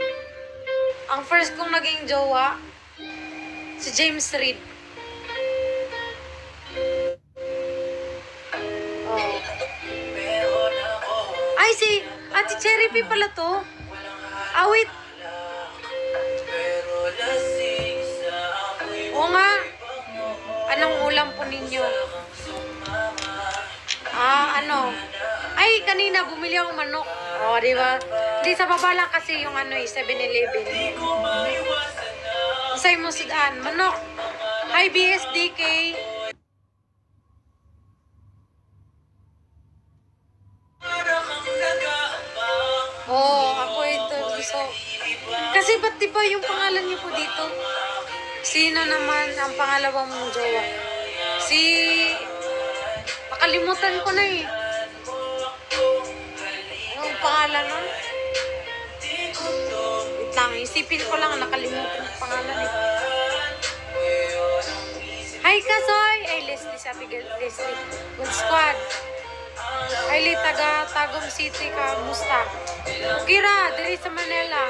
Ang first kong naging jowa, si James Reid. Ay, si Ate Cherry P pala to. Wait. Oo nga. Anong ulam po ninyo? Ano? Ay, kanina bumili akong manok. Di ba? Hindi, sa baba lang kasi yung 7-Eleven. Say mo sudan, manok. Hi, BSDK. Ako ito. So, kasi ba't diba yung pangalan niyo po dito? Sino naman ang pangalawang mong jowa? Nakalimutan ko na eh. Anong pangalan nun? Wait lang, isipin ko lang, nakalimutan yung pangalan eh. Hi, Kasoy! Ay, Leslie, sabi Leslie. Good squad. Ay, taga Tagum City, kamusta? Kira, diri sa Manila.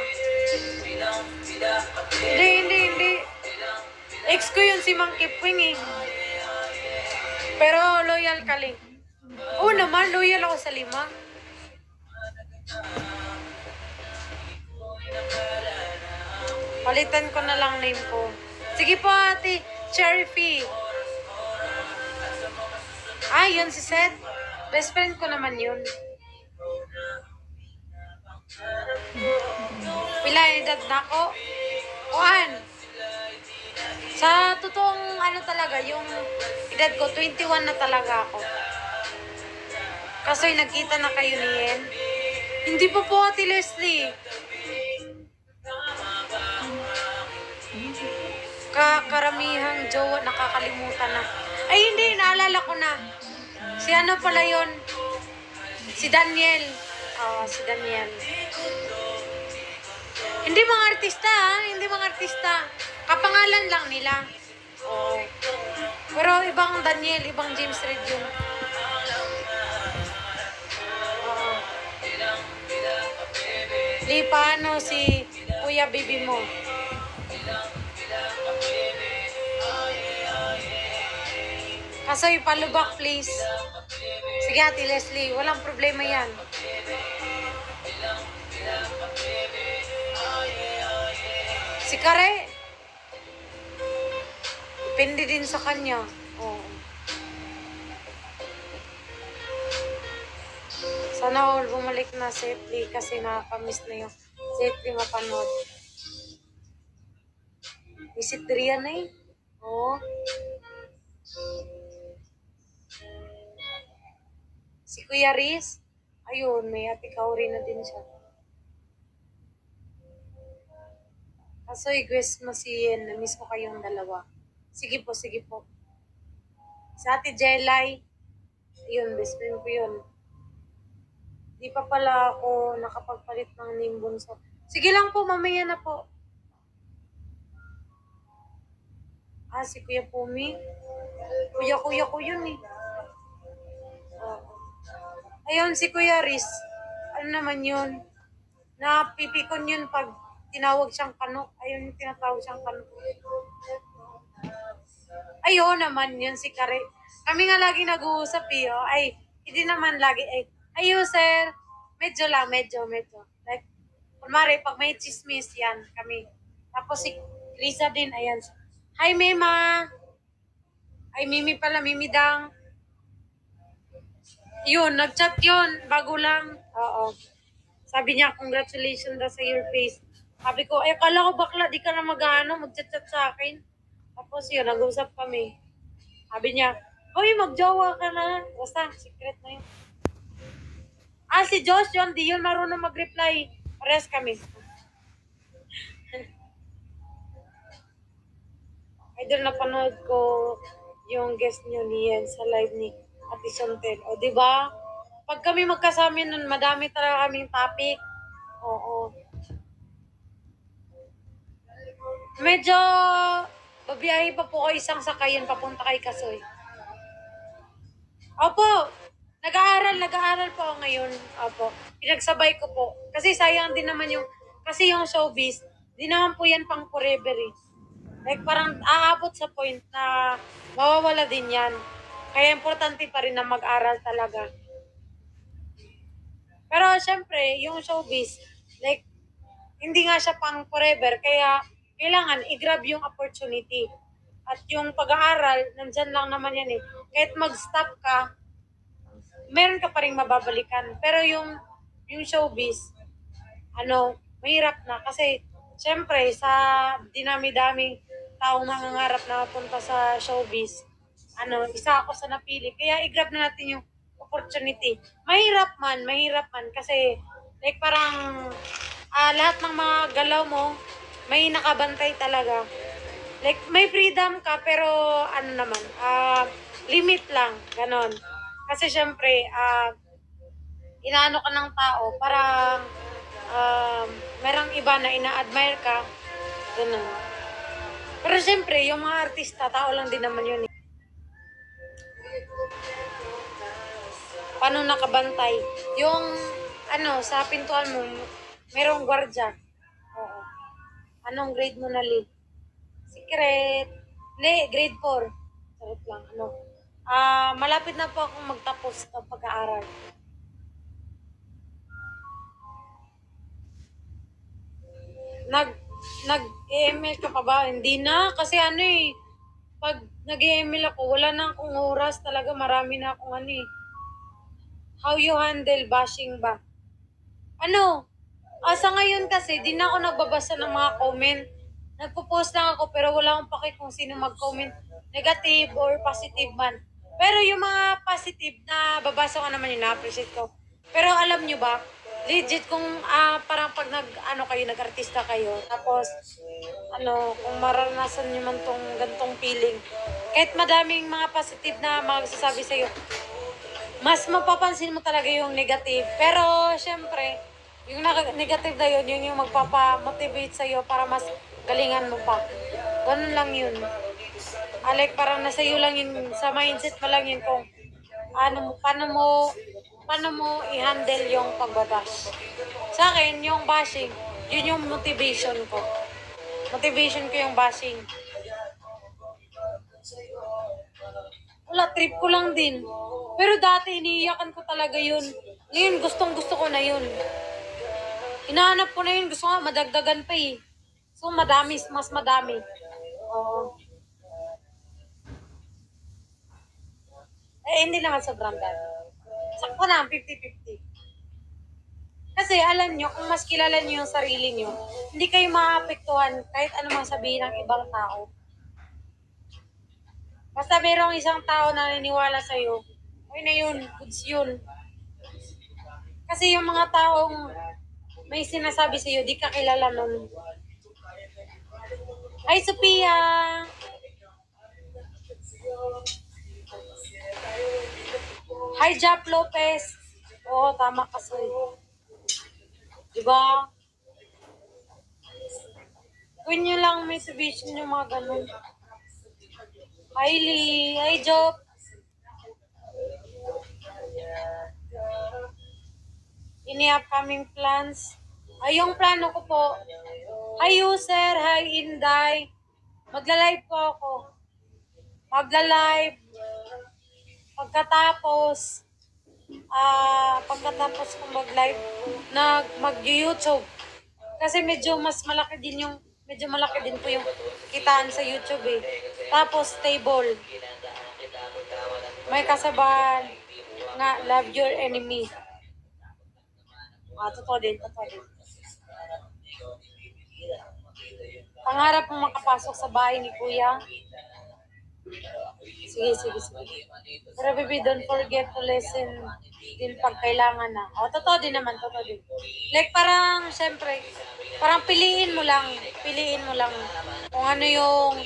Hindi. Ex ko yun si Mang Kipwing eh. Pero loyal ka lang. Oo naman, loyal ako sa 5. Palitan ko na lang name ko. Sige po, Ate Cherry P. Yun si Seth. Best friend ko naman yun. Pila edad na ako? Sa totoong talaga, yung edad ko, 21 na talaga ako. Kaso'y nagkita na kayo ni Yen. Hindi pa po, Ate Leslie. Karamihang jowa, nakakalimutan na. Ay, hindi, naalala ko na. Si ano pala yun? Si Daniel. Si Daniel. Hindi mga artista, hindi mga artista. Kapangalan lang nila. Pero ibang Daniel, ibang James Reid yun. Paano si Kuya Bibi mo? Kasoy, palubak please. Sige, Ate Leslie, walang problema yan. Si Kare, depende din sa kanya. Sana all bumalik na safely kasi nakakamiss na yung safely mapanood. Visit Rian eh. Si Kuya Riz, ayun, may Ate Kauri na din siya. Kaso i-guess mo si Yen, na-miss ko kayong dalawa. Sige po. Sa Ate Jelay, ayun, best friend ko yun. Di pa pala ako nakapagpalit ng name bunso. Sige lang po, mamaya na po. Si Kuya Pumi. Kuya ko yun eh. Ayun, si Kuya Riz. Ano naman yun? Napipikon yun pag tinawag siyang kanok. Ayun yung tinatawag siyang kanok. Ayun naman yun si Kare. Kami nga lagi nag-uusap eh. Ay, hindi naman lagi. Ayun, sir. Medyo. Like, kunwari, pag may chismis, yan, kami. Tapos si Lisa din, ayan. Hi, Mema. Ay, Mimi pala, Mimi Dang. Yun, nag-chat yun. Bago lang. Sabi niya, congratulations daw sa your face. Sabi ko, akala ko bakla, di ka na mag-chat-chat sa akin. Tapos yun, nag-usap kami. Sabi niya, magjowa ka na. Basta, secret na yun. Si Josh yun, di yun marunong mag-reply. Parehas kami. Idol, napanood ko yung guest nyo niyan sa live ni Ate Sontel. Diba? Pag kami magkasama nun, madami talaga kaming topic. Medyo babiyahe pa po ko isang sakayan papunta kay Kasoy. Nag-aaral po ako ngayon. Pinagsabay ko po. Kasi sayang din naman kasi yung showbiz, di naman po yan pang forever eh. Like parang aabot sa point na mawawala din yan. Kaya importante pa rin na mag-aral talaga. Pero syempre, yung showbiz, like, hindi nga siya pang forever, kaya kailangan i-grab yung opportunity. At yung pag-aaral, nandyan lang naman yan eh. Kahit mag-stop ka, meron ka pa rin mababalikan. Pero yung showbiz, mahirap na. Kasi, syempre, sa dinami-daming taong mangangarap na punta sa showbiz, isa ako sa napili. Kaya i-grab na natin yung opportunity. Mahirap man. Kasi, like parang, lahat ng mga galaw mo, may nakabantay talaga. Like, may freedom ka, pero naman, limit lang, ganon. Kasi syempre, inaano ka ng tao, parang merong iba na ina-admire ka, ganun. Pero syempre, yung mga artista, tao lang din naman yun. Paano nakabantay? Yung, sa pintuan mo, merong gwardya. Oo. Anong grade mo na, Lee? Secret. Hindi, grade 4. Sarap lang, malapit na po akong magtapos ng pag-aaral. Nag-email ka pa ba? Hindi na, kasi pag nag-email ako, wala na akong oras talaga, marami na akong How you handle bashing ba? Sa ngayon kasi, di na ako nagbabasa ng mga comment. Nagpo-post lang ako, pero wala akong paki kung sino mag-comment. Negative or positive man. Pero yung mga positive na babasa ko naman yun, na-appreciate ko. Pero alam nyo ba, legit kung parang pag nag-artista kayo, tapos, kung maranasan nyo man tong gantong feeling, kahit madaming mga positive na magsasabi sa'yo, mas mapapansin mo talaga yung negative. Pero, syempre, yung negative na yun, yun yung magpapa-motivate sa'yo para mas galingan mo pa. Ganun lang yun. Like, parang nasa iyo lang yun, sa mindset mo lang yun kung paano mo i-handle yung pagbabash. Sa akin, yung bashing, yun yung motivation ko. Motivation ko yung bashing. Wala, trip ko lang din. Pero dati, iniiyakan ko talaga yun. Ngayon, gustong-gusto ko na yun. Hinahanap ko na yun. Gusto nga, madagdagan pa eh. So, mas madami. Oo. Hindi naman sobrang dami. Sakto na, 50-50. Kasi alam nyo, kung mas kilala nyo yung sarili nyo, hindi kayo maapektuhan kahit anumang sabihin ng ibang tao. Basta mayroong isang tao na naniniwala sa'yo, okay na yun, goods yun. Kasi yung mga taong may sinasabi sa'yo, di ka kilala nun. Hi, Sophia! Hi, Jap Lopez! Oo, tama kasi. Diba? Gawin nyo lang may submission yung mga ganun. Hi, Lee! Hi, Job! Any upcoming plans? Yung plano ko po. Hi, user! Hi, Inday! Magla-live po ako. Magla-live. Pagkatapos kong mag-live, mag-YouTube. Kasi medyo malaki din po yung kitaan sa YouTube eh. Tapos stable. May kasabahan nga, love your enemy. Totoo din. Pangarap mo makapasok sa bahay ni Kuya. Sige. Pero baby, don't forget to listen din pag kailangan na. Totoo din. Like parang, syempre, parang piliin mo lang kung ano yung,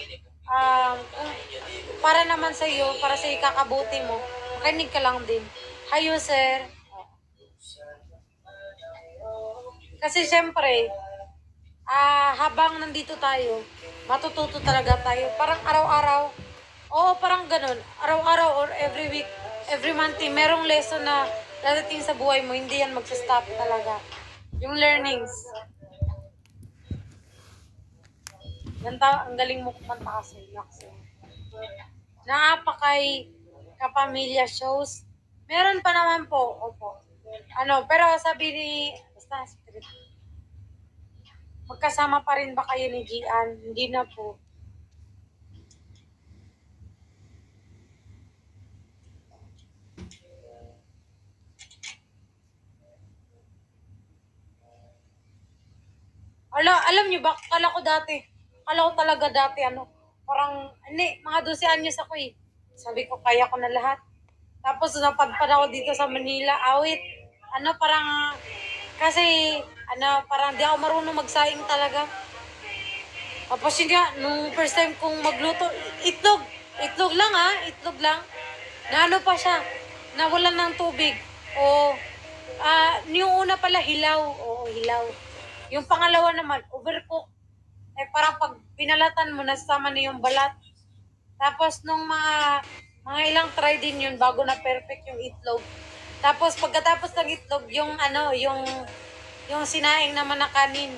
para naman sa iyo, para sa ikakabuti mo, makinig ka lang din. Hi, user. Kasi syempre, habang nandito tayo, matututo talaga tayo. Parang araw-araw, parang ganun. Araw-araw or every week, every month, merong lesson na dadating sa buhay mo, hindi yan magsastop talaga. Yung learnings. Ang galing mo kumanta kasi. Naapakay kapamilya shows. Meron pa naman po. Opo. Pero sabi ni, basta, spirit. Magkasama pa rin ba kayo ni Gian? Hindi na po. Alam niyo ba, kala ko talaga dati, parang, hindi, mga 12 anyos ako eh. Sabi ko, kaya ko na lahat. Tapos, napadpad ako dito sa Manila, awit. Parang, kasi, parang di ako marunong magsaing talaga. Tapos yun nga, nung first time kong magluto, itlog. Itlog lang itlog lang. Na ano pa siya, nawalan ng tubig. O, yung una pala, hilaw. Oo, hilaw. Yung pangalawa naman, overcook. Parang pag pinalatan mo, nasama na yung balat. Tapos nung mga ilang try din yun bago na perfect yung itlog. Tapos pagkatapos ng itlog, yung sinaing naman na kanin.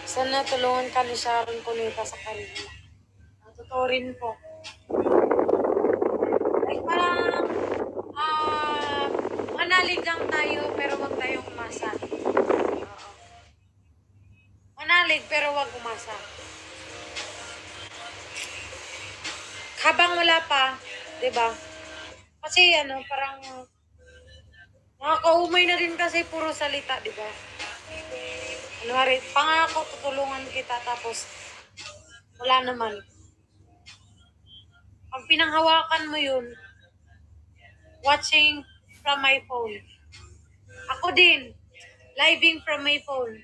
Sana tulungan ka ni Sharon Cuneta sa kanila. Totoo rin po. Parang, manalig lang tayo pero wag tayong umasa. Oo. Manalig pero wag umasa. Habang wala pa, 'di ba? Kasi parang nakakaumay na din kasi puro salita, 'di ba? Pangako tutulungan kita tapos wala naman. Pag pinanghawakan mo 'yun, watching from my phone. Ako din, living from my phone.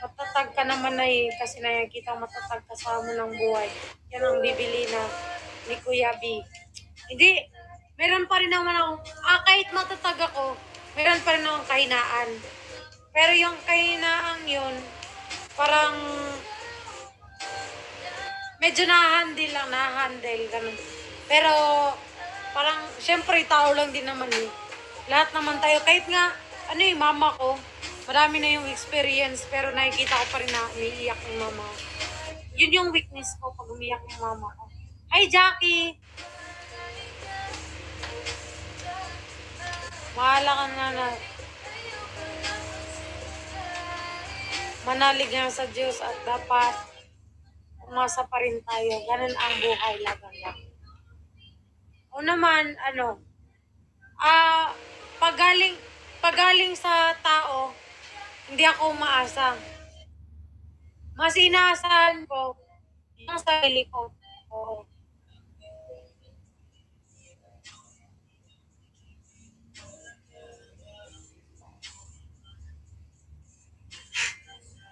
Matatag ka naman na kasi nakikita matatag kasama ng buhay. Yan ang bibili na ni Kuya B. Hindi, meron pa rin naman ako, kahit matatag ako, meron pa rin akong kahinaan. Pero yung kahinaan yun, parang medyo na-handle, ganun. Pero, parang, syempre, tao lang din naman eh. Lahat naman tayo, kahit nga, mama ko, marami na yung experience, pero nakikita ko pa rin na umiiyak yung mama. Yun yung weakness ko pag umiyak yung mama ko. Hi, Jackie! Mahala ka na. Manalig nga sa Diyos at dapat umasa pa rin tayo. Ganun ang buhay laban lang. O naman, pagaling sa tao, hindi ako umaasa. Mas inaasahan ko yung sarili ko. Oo.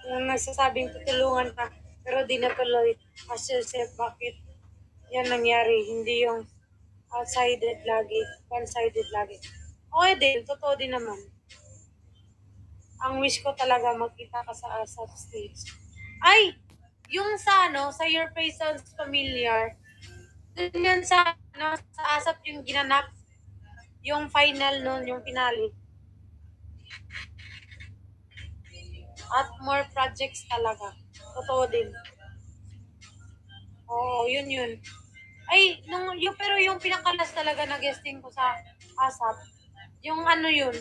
Yung nagsasabing tutulungan ka, pero di natuloy. Ask yourself, bakit yan nangyari? Hindi yung outside-sided lagi, one-sided lagi. Okay din, totoo din naman. Ang wish ko talaga magkita ka sa ASAP stage. Ay! Yung sa Your Face Sounds Familiar, dun yun sa ASAP yung ginanap, yung final nun, yung finale. At more projects talaga. Totoo din. Oo, yun. Ay, pero yung pinakalas talaga na guesting ko sa ASAP, yung yun,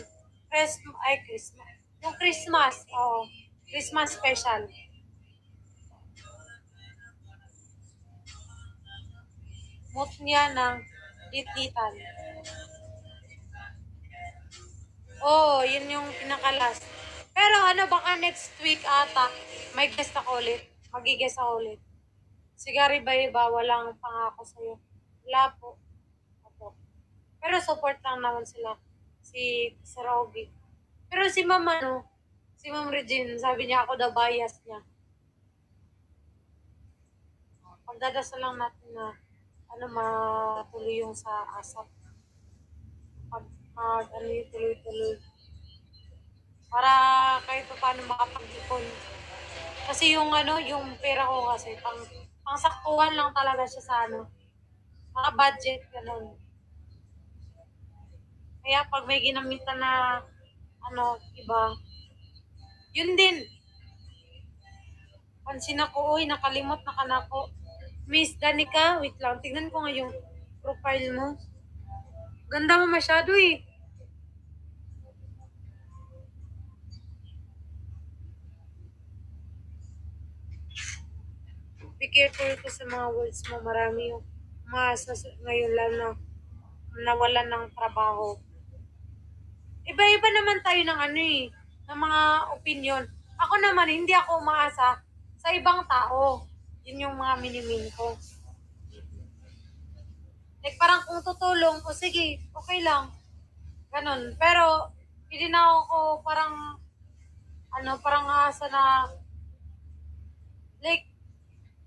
Christmas. Yung Christmas, Christmas special. Mood niya ng lit-litan. Yun yung pinakalas. Pero baka next week ata, may guest ako ulit. Magigest ako ulit. Sigari ba walang pangako sa'yo? Wala po. Opo. Pero support lang naman sila. Si Robby. Pero si si Ma'am Regine, sabi niya ako daw bias niya. Pagdadasal lang natin na matuloy yung sa ASAP. Tuloy-tuloy. Para kahit pa paano makapag-ipon. Kasi yung pera ko kasi pang saktuhan lang talaga siya sa mga budget, ganun. Kaya pag may ginamitan na iba, yun din. Pansin ako, uy, nakalimot na ka na ako. Miss Danica, wait lang, tignan ko nga yung profile mo. Ganda mo masyado eh. Be careful ko sa mga words mo. Marami yung ngayon lang na nawalan ng trabaho. Iba-iba naman tayo ng ano eh, ng mga opinion. Ako naman, hindi ako umaasa sa ibang tao. Yun yung mga minimin ko. Like parang kung tutulong, o sige, okay lang. Ganon. Pero, hindi na ako parang, parang aasa na, like,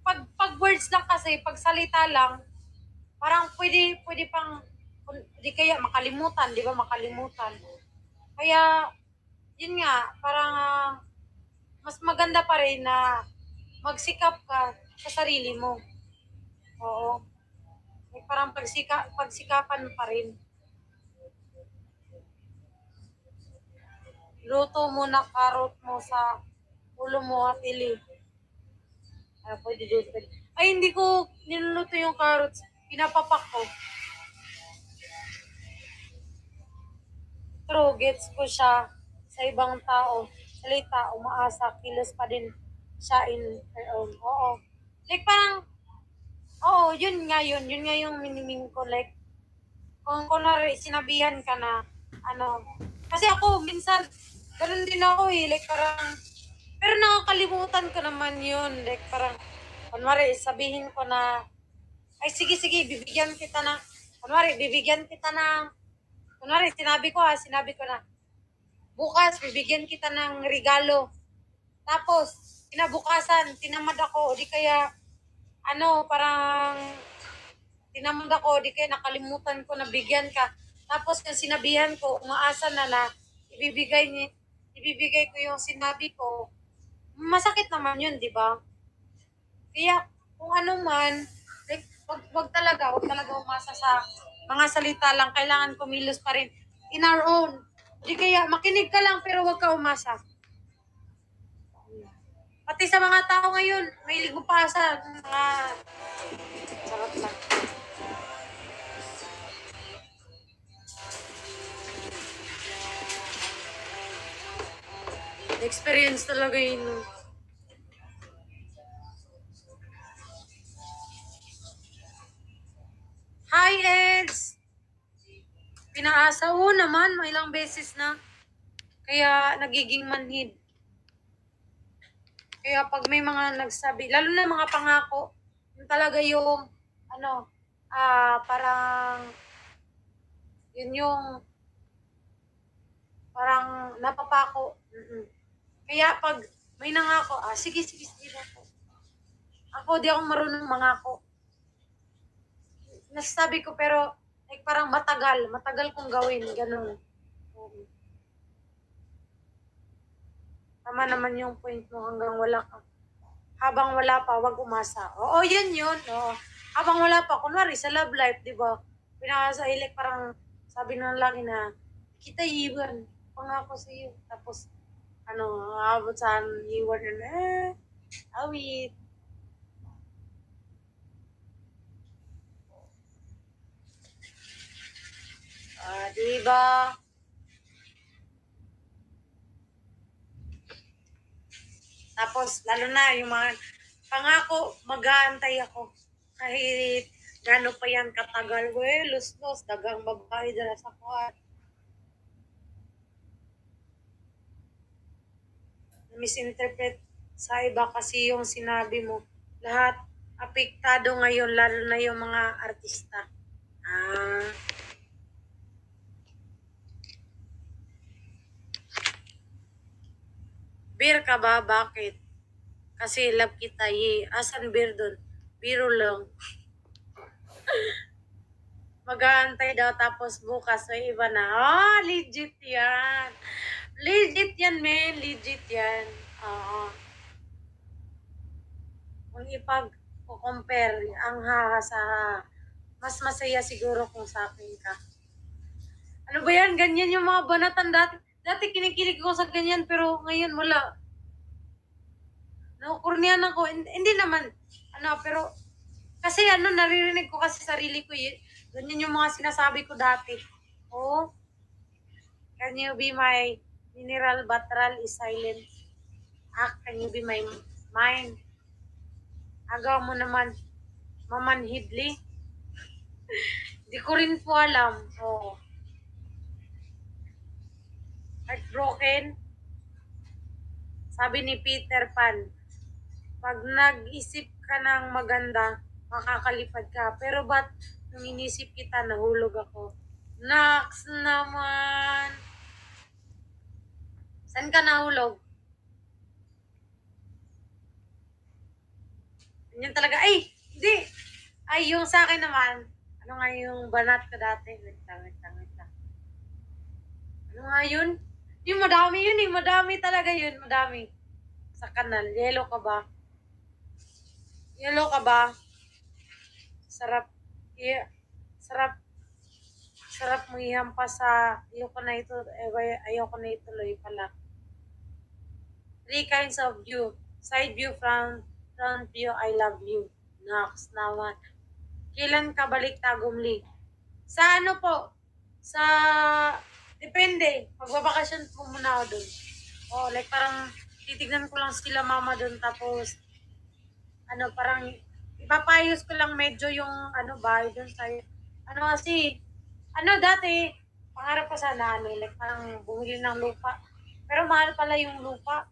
pag words lang kasi, pag salita lang, parang pwede pang, di kaya makalimutan, di ba makalimutan. Kaya, yun nga, parang, mas maganda pa rin na magsikap ka sa sarili mo. Oo. Like, parang pagsikapan pa rin. Luto mo na karot mo sa ulo mo at ili. Pwede doon. Ay, hindi ko niluluto yung carrots. Pinapapak ko. True, gets ko siya sa ibang tao. Salita, umaasa, kilos pa din siya in her own. Oo. Like parang, oo, yun nga yun. Yun nga yung miniming ko. Like, kung kunwari, sinabihan ka na, kasi ako, minsan, ganun din ako eh. Like parang, pero nakakalimutan ko naman yun. Like parang, kunwari, sabihin ko na, ay sige, bibigyan kita ng, kunwari, sinabi ko na, bukas, bibigyan kita ng regalo. Tapos, kinabukasan, tinamad ako, o di kaya, parang, tinamad ako, o di kaya nakalimutan ko na bigyan ka. Tapos, yung sinabihan ko, umaasa na ibibigay ko yung sinabi ko, masakit naman yun, di ba? Kaya, kung ano man, like, wag talaga umasa sa mga salita lang. Kailangan kumilos pa rin in our own. Di kaya, makinig ka lang pero wag ka umasa. Pati sa mga tao ngayon, may ligupasa. Sarap lang. Experience talaga yun. Hi, Eds! Pinaasa naman, may ilang beses na. Kaya nagiging manhid. Kaya pag may mga nagsabi, lalo na mga pangako, yun talaga yung, parang, yun yung, parang napapako. Kaya pag may nangako, sige ako. Ako, di ako marunong mangako. Nasasabi ko pero, like parang matagal kong gawin, ganun. Tama naman yung point mo hanggang wala ka. Habang wala pa, wag umasa. Oo, yun. Oo. Habang wala pa, kunwari sa love life, di ba? Pinaka sa ilik, parang sabi ng lalaki na, kita iwan, pangako sa iyo. Tapos, abot sa iwan na, awit. Di ba? Tapos, lalo na yung mga pangako, mag-aantay ako. Kahit gano'n pa yan katagal, los, dagang babae dala sa kuwan. Misinterpret sa iba kasi yung sinabi mo. Lahat apektado ngayon, lalo na yung mga artista. Beer ka ba? Bakit? Kasi love kita, Asan beer dun? Biro lang. Mag-aantay daw tapos bukas may iba na. Legit yan. Legit yan, men. Legit yan. Oo. Kung ipag-compare ang haha sa mas masaya siguro kung sa akin ka. Ano ba yan? Ganyan yung mga banatan dati. Dati kinikilig ko sa ganyan pero ngayon wala. nakukurnihan ako. Hindi naman, pero, kasi naririnig ko kasi sarili ko yun. Ganyan yung mga sinasabi ko dati. Oh, can you be my mineral butteral is silent? Can you be my mind? Agaw mo naman, mamanhidli. Di ko rin po alam. Oh. Heartbroken. Sabi ni Peter Pan, pag nag-isip ka ng maganda, makakalipad ka. Pero ba't nung inisip kita, nahulog ako? Naks naman! Saan ka nahulog? Ganyan talaga. Ay! Hindi! Ay, yung sa akin naman, ano nga yung banat ko dati? Wait lang. Ano nga yun? Yung madami yun eh. Madami talaga yun. Madami. Sa kanal. Yellow ka ba? Yellow ka ba? Sarap. Yeah. Sarap mo ihampas sa ayoko na ito. Ayoko na ituloy pala. 3 kinds of view. Side view, front view, I love you. Next naman. Kailan ka balik tagumli? Sa ano po? Sa, depende. Magbabakasyon po muna ako dun. Oh, like parang titignan ko lang sila mama dun tapos, parang ipapayos ko lang medyo yung, bahay dun sa'yo. Kasi, dati, pangarap ko sana, like parang bumili ng lupa. Pero mahal pala yung lupa.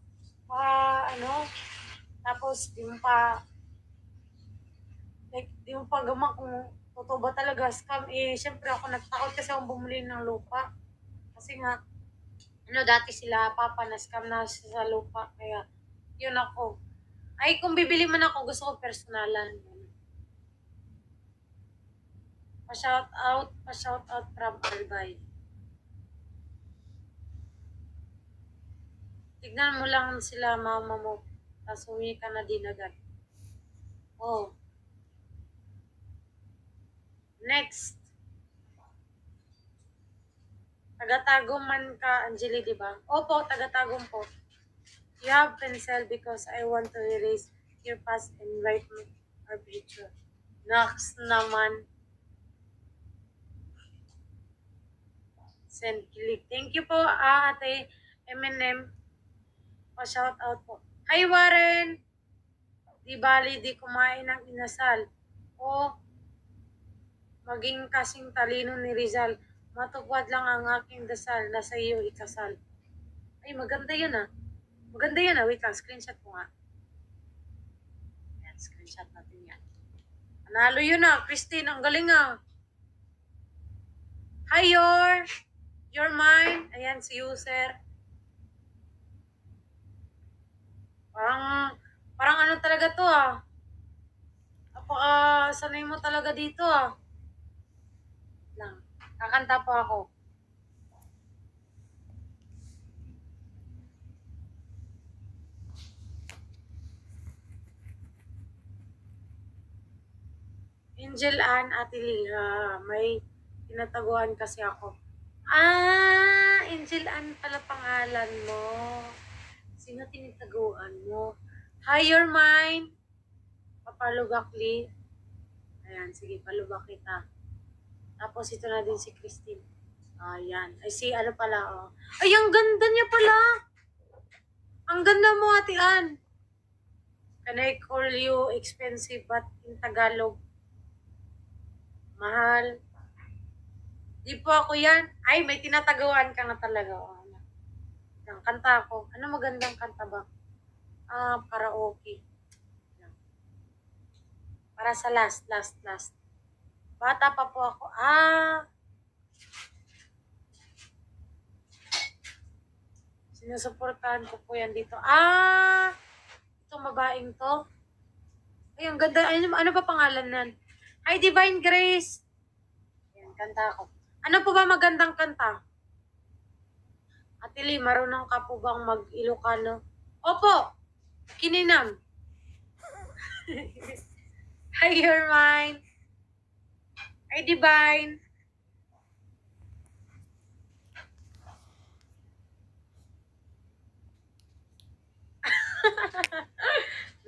Tapos, di mo pa gamak kung totoo ba talaga scam. Syempre ako nagtakot kasi akong bumili ng lupa. Kasi nga, dati sila papa na scam na sa lupa. Kaya, yun ako. Ay, kung bibili man ako, gusto ko personalan. Pa-shout out from Albay. Tignan mo lang sila mama mo. Tapos humingi ka na din agad. Oh. Next. Tagatagom man ka, Angeli, di ba? Opo, tagatagom po. You have pencil because I want to erase your past and write our future. Next naman. Send click. Thank you po, ate M&M. Pa-shout out po. Hi, Warren! Di bali, di kumain ng inasal. O, maging kasing talino ni Rizal. Matupad lang ang aking dasal na sa iyo ikasal. Ay, maganda yun ah. Maganda yun ah. Wait lang, screenshot ko nga. Ayan, screenshot natin yan. Panalo yun ah. Christine, ang galing ah. Hi, You're mine. Ayan, si user. Parang ano talaga to ah. Sanay mo talaga dito ah. Lang. Kakanta po ako. Angel Ann Atilira, may tinataguan kasi ako. Angel Ann pala pangalan mo. Sino tinataguan mo? Hi, you're mine. Papalubakli. Ayan, sige, palubak kita. Tapos ito na din si Christine. Ayan. Ay, ano pala, oh. Ay, ang ganda niya pala. Ang ganda mo, Ate Ann. Can I call you expensive but in Tagalog? Mahal. Di po ako yan. Ay, may tinatagawan ka nga talaga. Oh. Ang kanta ako. Ano magandang kanta ba? Karaoke. Para sa last. Bata pa po ako. Sinusuportahan ko po yan dito. Itong babaeng to. Ay, ang ganda. Ano ba pangalan nan? Hi, Divine Grace. Yan, kanta ako. Ano po ba magandang kanta? Ate Lee, marunong ka po bang mag-Ilocano? Opo, kininam. Hi, you're mine. Hi, Divine.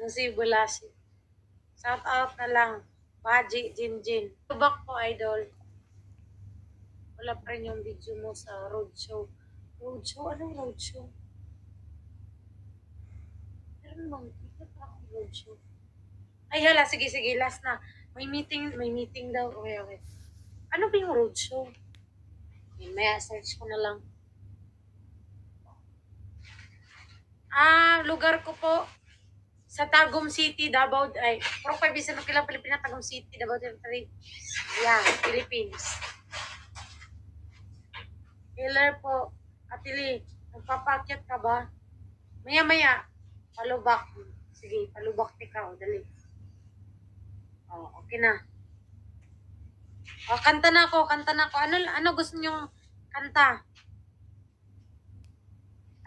Yung si Bulasi. Shout out na lang. Baji, Jinjin. Tubak po, idol. Wala pa rin yung video mo sa roadshow. Roadshow? Anong roadshow? Meron bang dito pa akong roadshow? Ay, hala. Sige, sige. Last na. May meeting daw. Okay, okay. Ano ba yung roadshow? May search ko na lang. Lugar ko po sa Tagum City, Davao. Ay, Pro 5 isa kilang Pilipinas, Tagum City, Davao Territory. Yan, Philippines. Killer po. Atili, nagpapakyat ka ba? Maya-maya, palubak. Sige, palubak ikaw. Dali. Okay na. Kanta na ako. Ano gusto nyo kanta?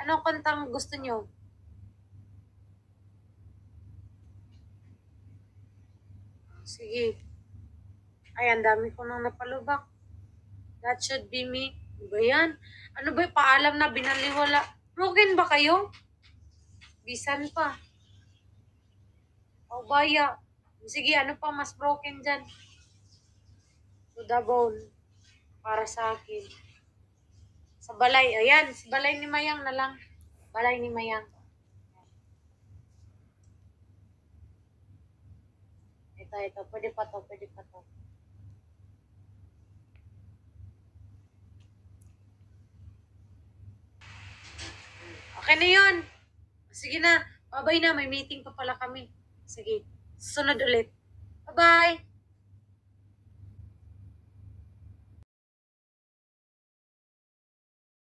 Ano kantang gusto nyo? Sige. Ay, ang dami ko nang napalubak. That should be me. Ano ba yan? Ano ba yung paalam na binaliwala? Broken ba kayo? Bisan pa. O baya. Sige, ano pa mas broken dyan? To the bone. Para sa akin. Sa balay. Ayan, sa balay ni Mayang na lang. Balay ni Mayang. Ito. Pwede pa to. Okay na yun. Sige na. Bye-bye na. May meeting pa pala kami. Sige. Sunod ulit. Bye-bye.